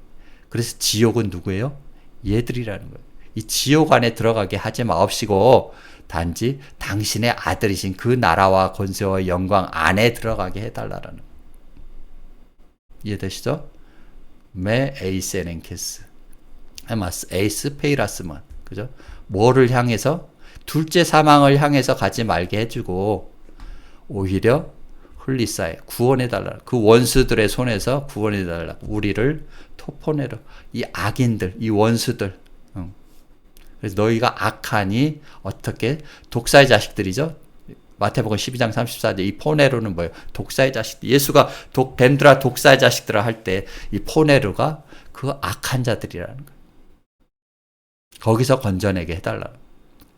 그래서 지옥은 누구예요? 얘들이라는 거예요. 이 지옥 안에 들어가게 하지 마옵시고 단지 당신의 아들이신 그 나라와 권세와 영광 안에 들어가게 해달라는 거예요. 이해되시죠? 메 에이세넨케스. 헤마스 에이스 페이라스먼. 그죠? 뭐를 향해서? 둘째 사망을 향해서 가지 말게 해주고, 오히려 훌리사에 구원해달라. 그 원수들의 손에서 구원해달라. 우리를 토포네로. 이 악인들, 이 원수들. 그래서 너희가 악하니 어떻게? 독사의 자식들이죠? 마태복음 12장 34절 이 포네로는 뭐예요? 독사의 자식들. 예수가 뱀들아 독사의 자식들아 할 때 이 포네로가 그 악한 자들이라는 거예요. 거기서 건져내게 해달라.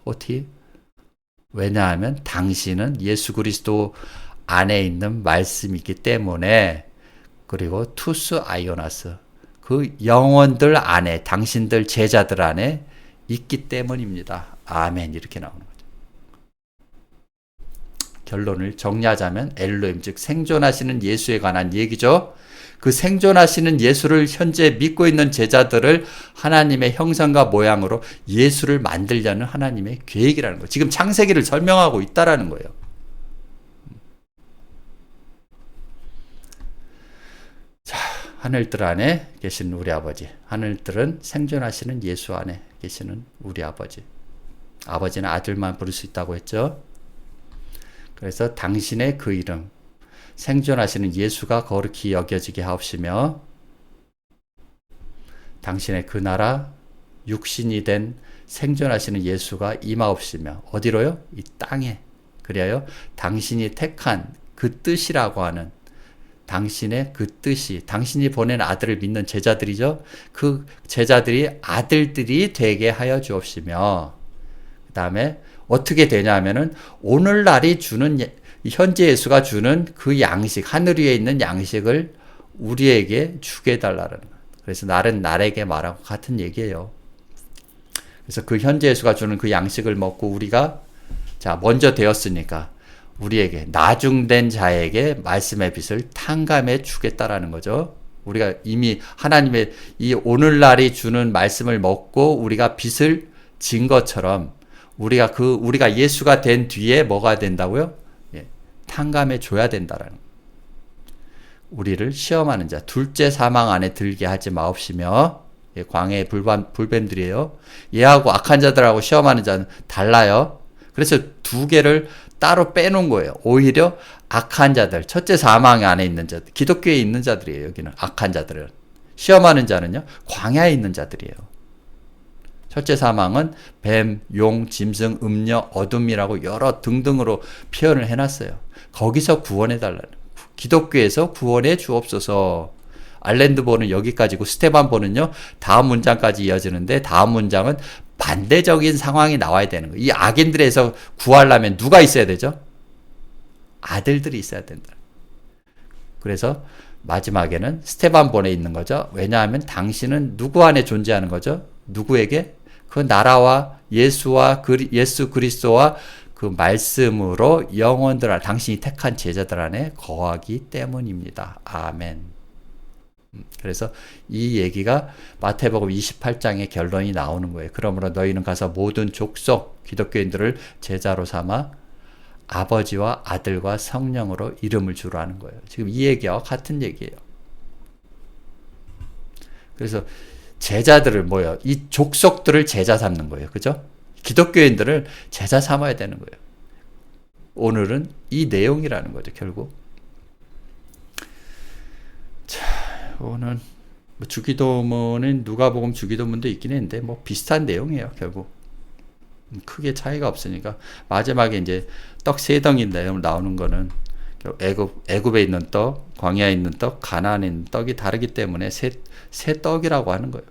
어떻게? 왜냐하면 당신은 예수 그리스도 안에 있는 말씀이기 때문에, 그리고 투스 아이오나스 그 영혼들 안에, 당신들 제자들 안에 있기 때문입니다. 아멘. 이렇게 나오는 거죠. 결론을 정리하자면 엘로힘, 즉 생존하시는 예수에 관한 얘기죠. 그 생존하시는 예수를 현재 믿고 있는 제자들을 하나님의 형상과 모양으로 예수를 만들려는 하나님의 계획이라는 거예요. 지금 창세기를 설명하고 있다라는 거예요. 자, 하늘들 안에 계신 우리 아버지, 하늘들은 생존하시는 예수 안에 계시는 우리 아버지. 아버지는 아들만 부를 수 있다고 했죠. 그래서 당신의 그 이름, 생존하시는 예수가 거룩히 여겨지게 하옵시며, 당신의 그 나라, 육신이 된 생존하시는 예수가 임하옵시며, 어디로요? 이 땅에. 그래요 당신이 택한 그 뜻이라고 하는, 당신의 그 뜻이, 당신이 보낸 아들을 믿는 제자들이죠. 그 제자들이 아들들이 되게 하여 주옵시며, 그 다음에 어떻게 되냐 하면은 오늘날이 주는, 현재 예수가 주는 그 양식, 하늘 위에 있는 양식을 우리에게 주게 해달라는 거예요. 그래서 날은 날에게 말하고 같은 얘기예요. 그래서 그 현재 예수가 주는 그 양식을 먹고 우리가, 자, 먼저 되었으니까 우리에게, 나중된 자에게 말씀의 빛을 탕감해 주겠다라는 거죠. 우리가 이미 하나님의 이 오늘날이 주는 말씀을 먹고 우리가 빛을 진 것처럼, 우리가 예수가 된 뒤에 뭐가 된다고요? 탕감해 줘야 된다라는 거예요. 우리를 시험하는 자, 둘째 사망 안에 들게 하지 마옵시며, 광해의 불뱀들이에요. 얘하고 악한 자들하고 시험하는 자는 달라요. 그래서 두 개를 따로 빼놓은 거예요. 오히려 악한 자들, 첫째 사망 안에 있는 자들, 기독교에 있는 자들이에요. 여기는 악한 자들은. 시험하는 자는요, 광야에 있는 자들이에요. 첫째 사망은 뱀, 용, 짐승, 음녀, 어둠이라고 여러 등등으로 표현을 해놨어요. 거기서 구원해달라는, 기독교에서 구원해 주옵소서. 알렌드보는 여기까지고 스테반보는요 다음 문장까지 이어지는데, 다음 문장은 반대적인 상황이 나와야 되는 거예요. 이 악인들에서 구하려면 누가 있어야 되죠? 아들들이 있어야 된다. 그래서 마지막에는 스테반본에 있는 거죠. 왜냐하면 당신은 누구 안에 존재하는 거죠? 누구에게? 그 나라와 예수와 예수 그리스도와 그 말씀으로 영혼들 안에, 당신이 택한 제자들 안에 거하기 때문입니다. 아멘. 그래서 이 얘기가 마태복음 28장의 결론이 나오는 거예요. 그러므로 너희는 가서 모든 족속 기독교인들을 제자로 삼아 아버지와 아들과 성령으로 이름을 주라는 거예요. 지금 이 얘기와 같은 얘기예요. 그래서 제자들을 뭐예요? 이 족속들을 제자 삼는 거예요. 그죠? 기독교인들을 제자 삼아야 되는 거예요. 오늘은 이 내용이라는 거죠, 결국. 자, 오늘 주기도문은 누가복음 주기도문도 있긴 했는데 비슷한 내용이에요, 결국. 크게 차이가 없으니까. 마지막에 이제 떡 세 덩이 나오는 거는 애굽에 있는 떡, 광야에 있는 떡, 가나안에 있는 떡이 다르기 때문에 새 떡이라고 하는 거예요.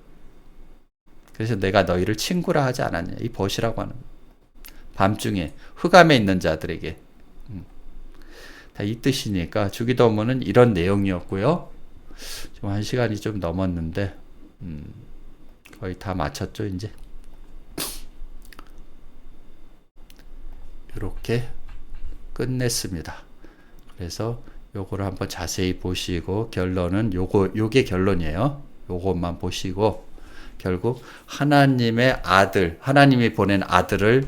그래서 내가 너희를 친구라 하지 않았냐, 이 벗이라고 하는 거예요. 밤중에 흑암에 있는 자들에게. 다 이 뜻이니까 주기도문은 이런 내용이었고요. 지금 한 시간이 좀 넘었는데 거의 다 마쳤죠, 이제. 이렇게 끝냈습니다. 그래서 요거를 한번 자세히 보시고, 결론은 요게 결론이에요. 요것만 보시고, 결국 하나님의 아들, 하나님이 보낸 아들을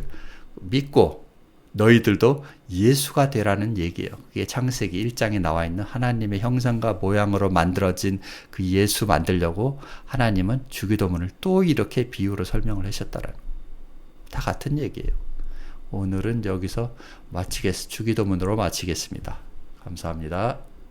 믿고 너희들도 예수가 되라는 얘기예요. 그게 창세기 1장에 나와 있는 하나님의 형상과 모양으로 만들어진 그 예수 만들려고 하나님은 주기도문을 또 이렇게 비유로 설명을 하셨다라는, 다 같은 얘기예요. 오늘은 여기서 주기도문으로 마치겠습니다. 감사합니다.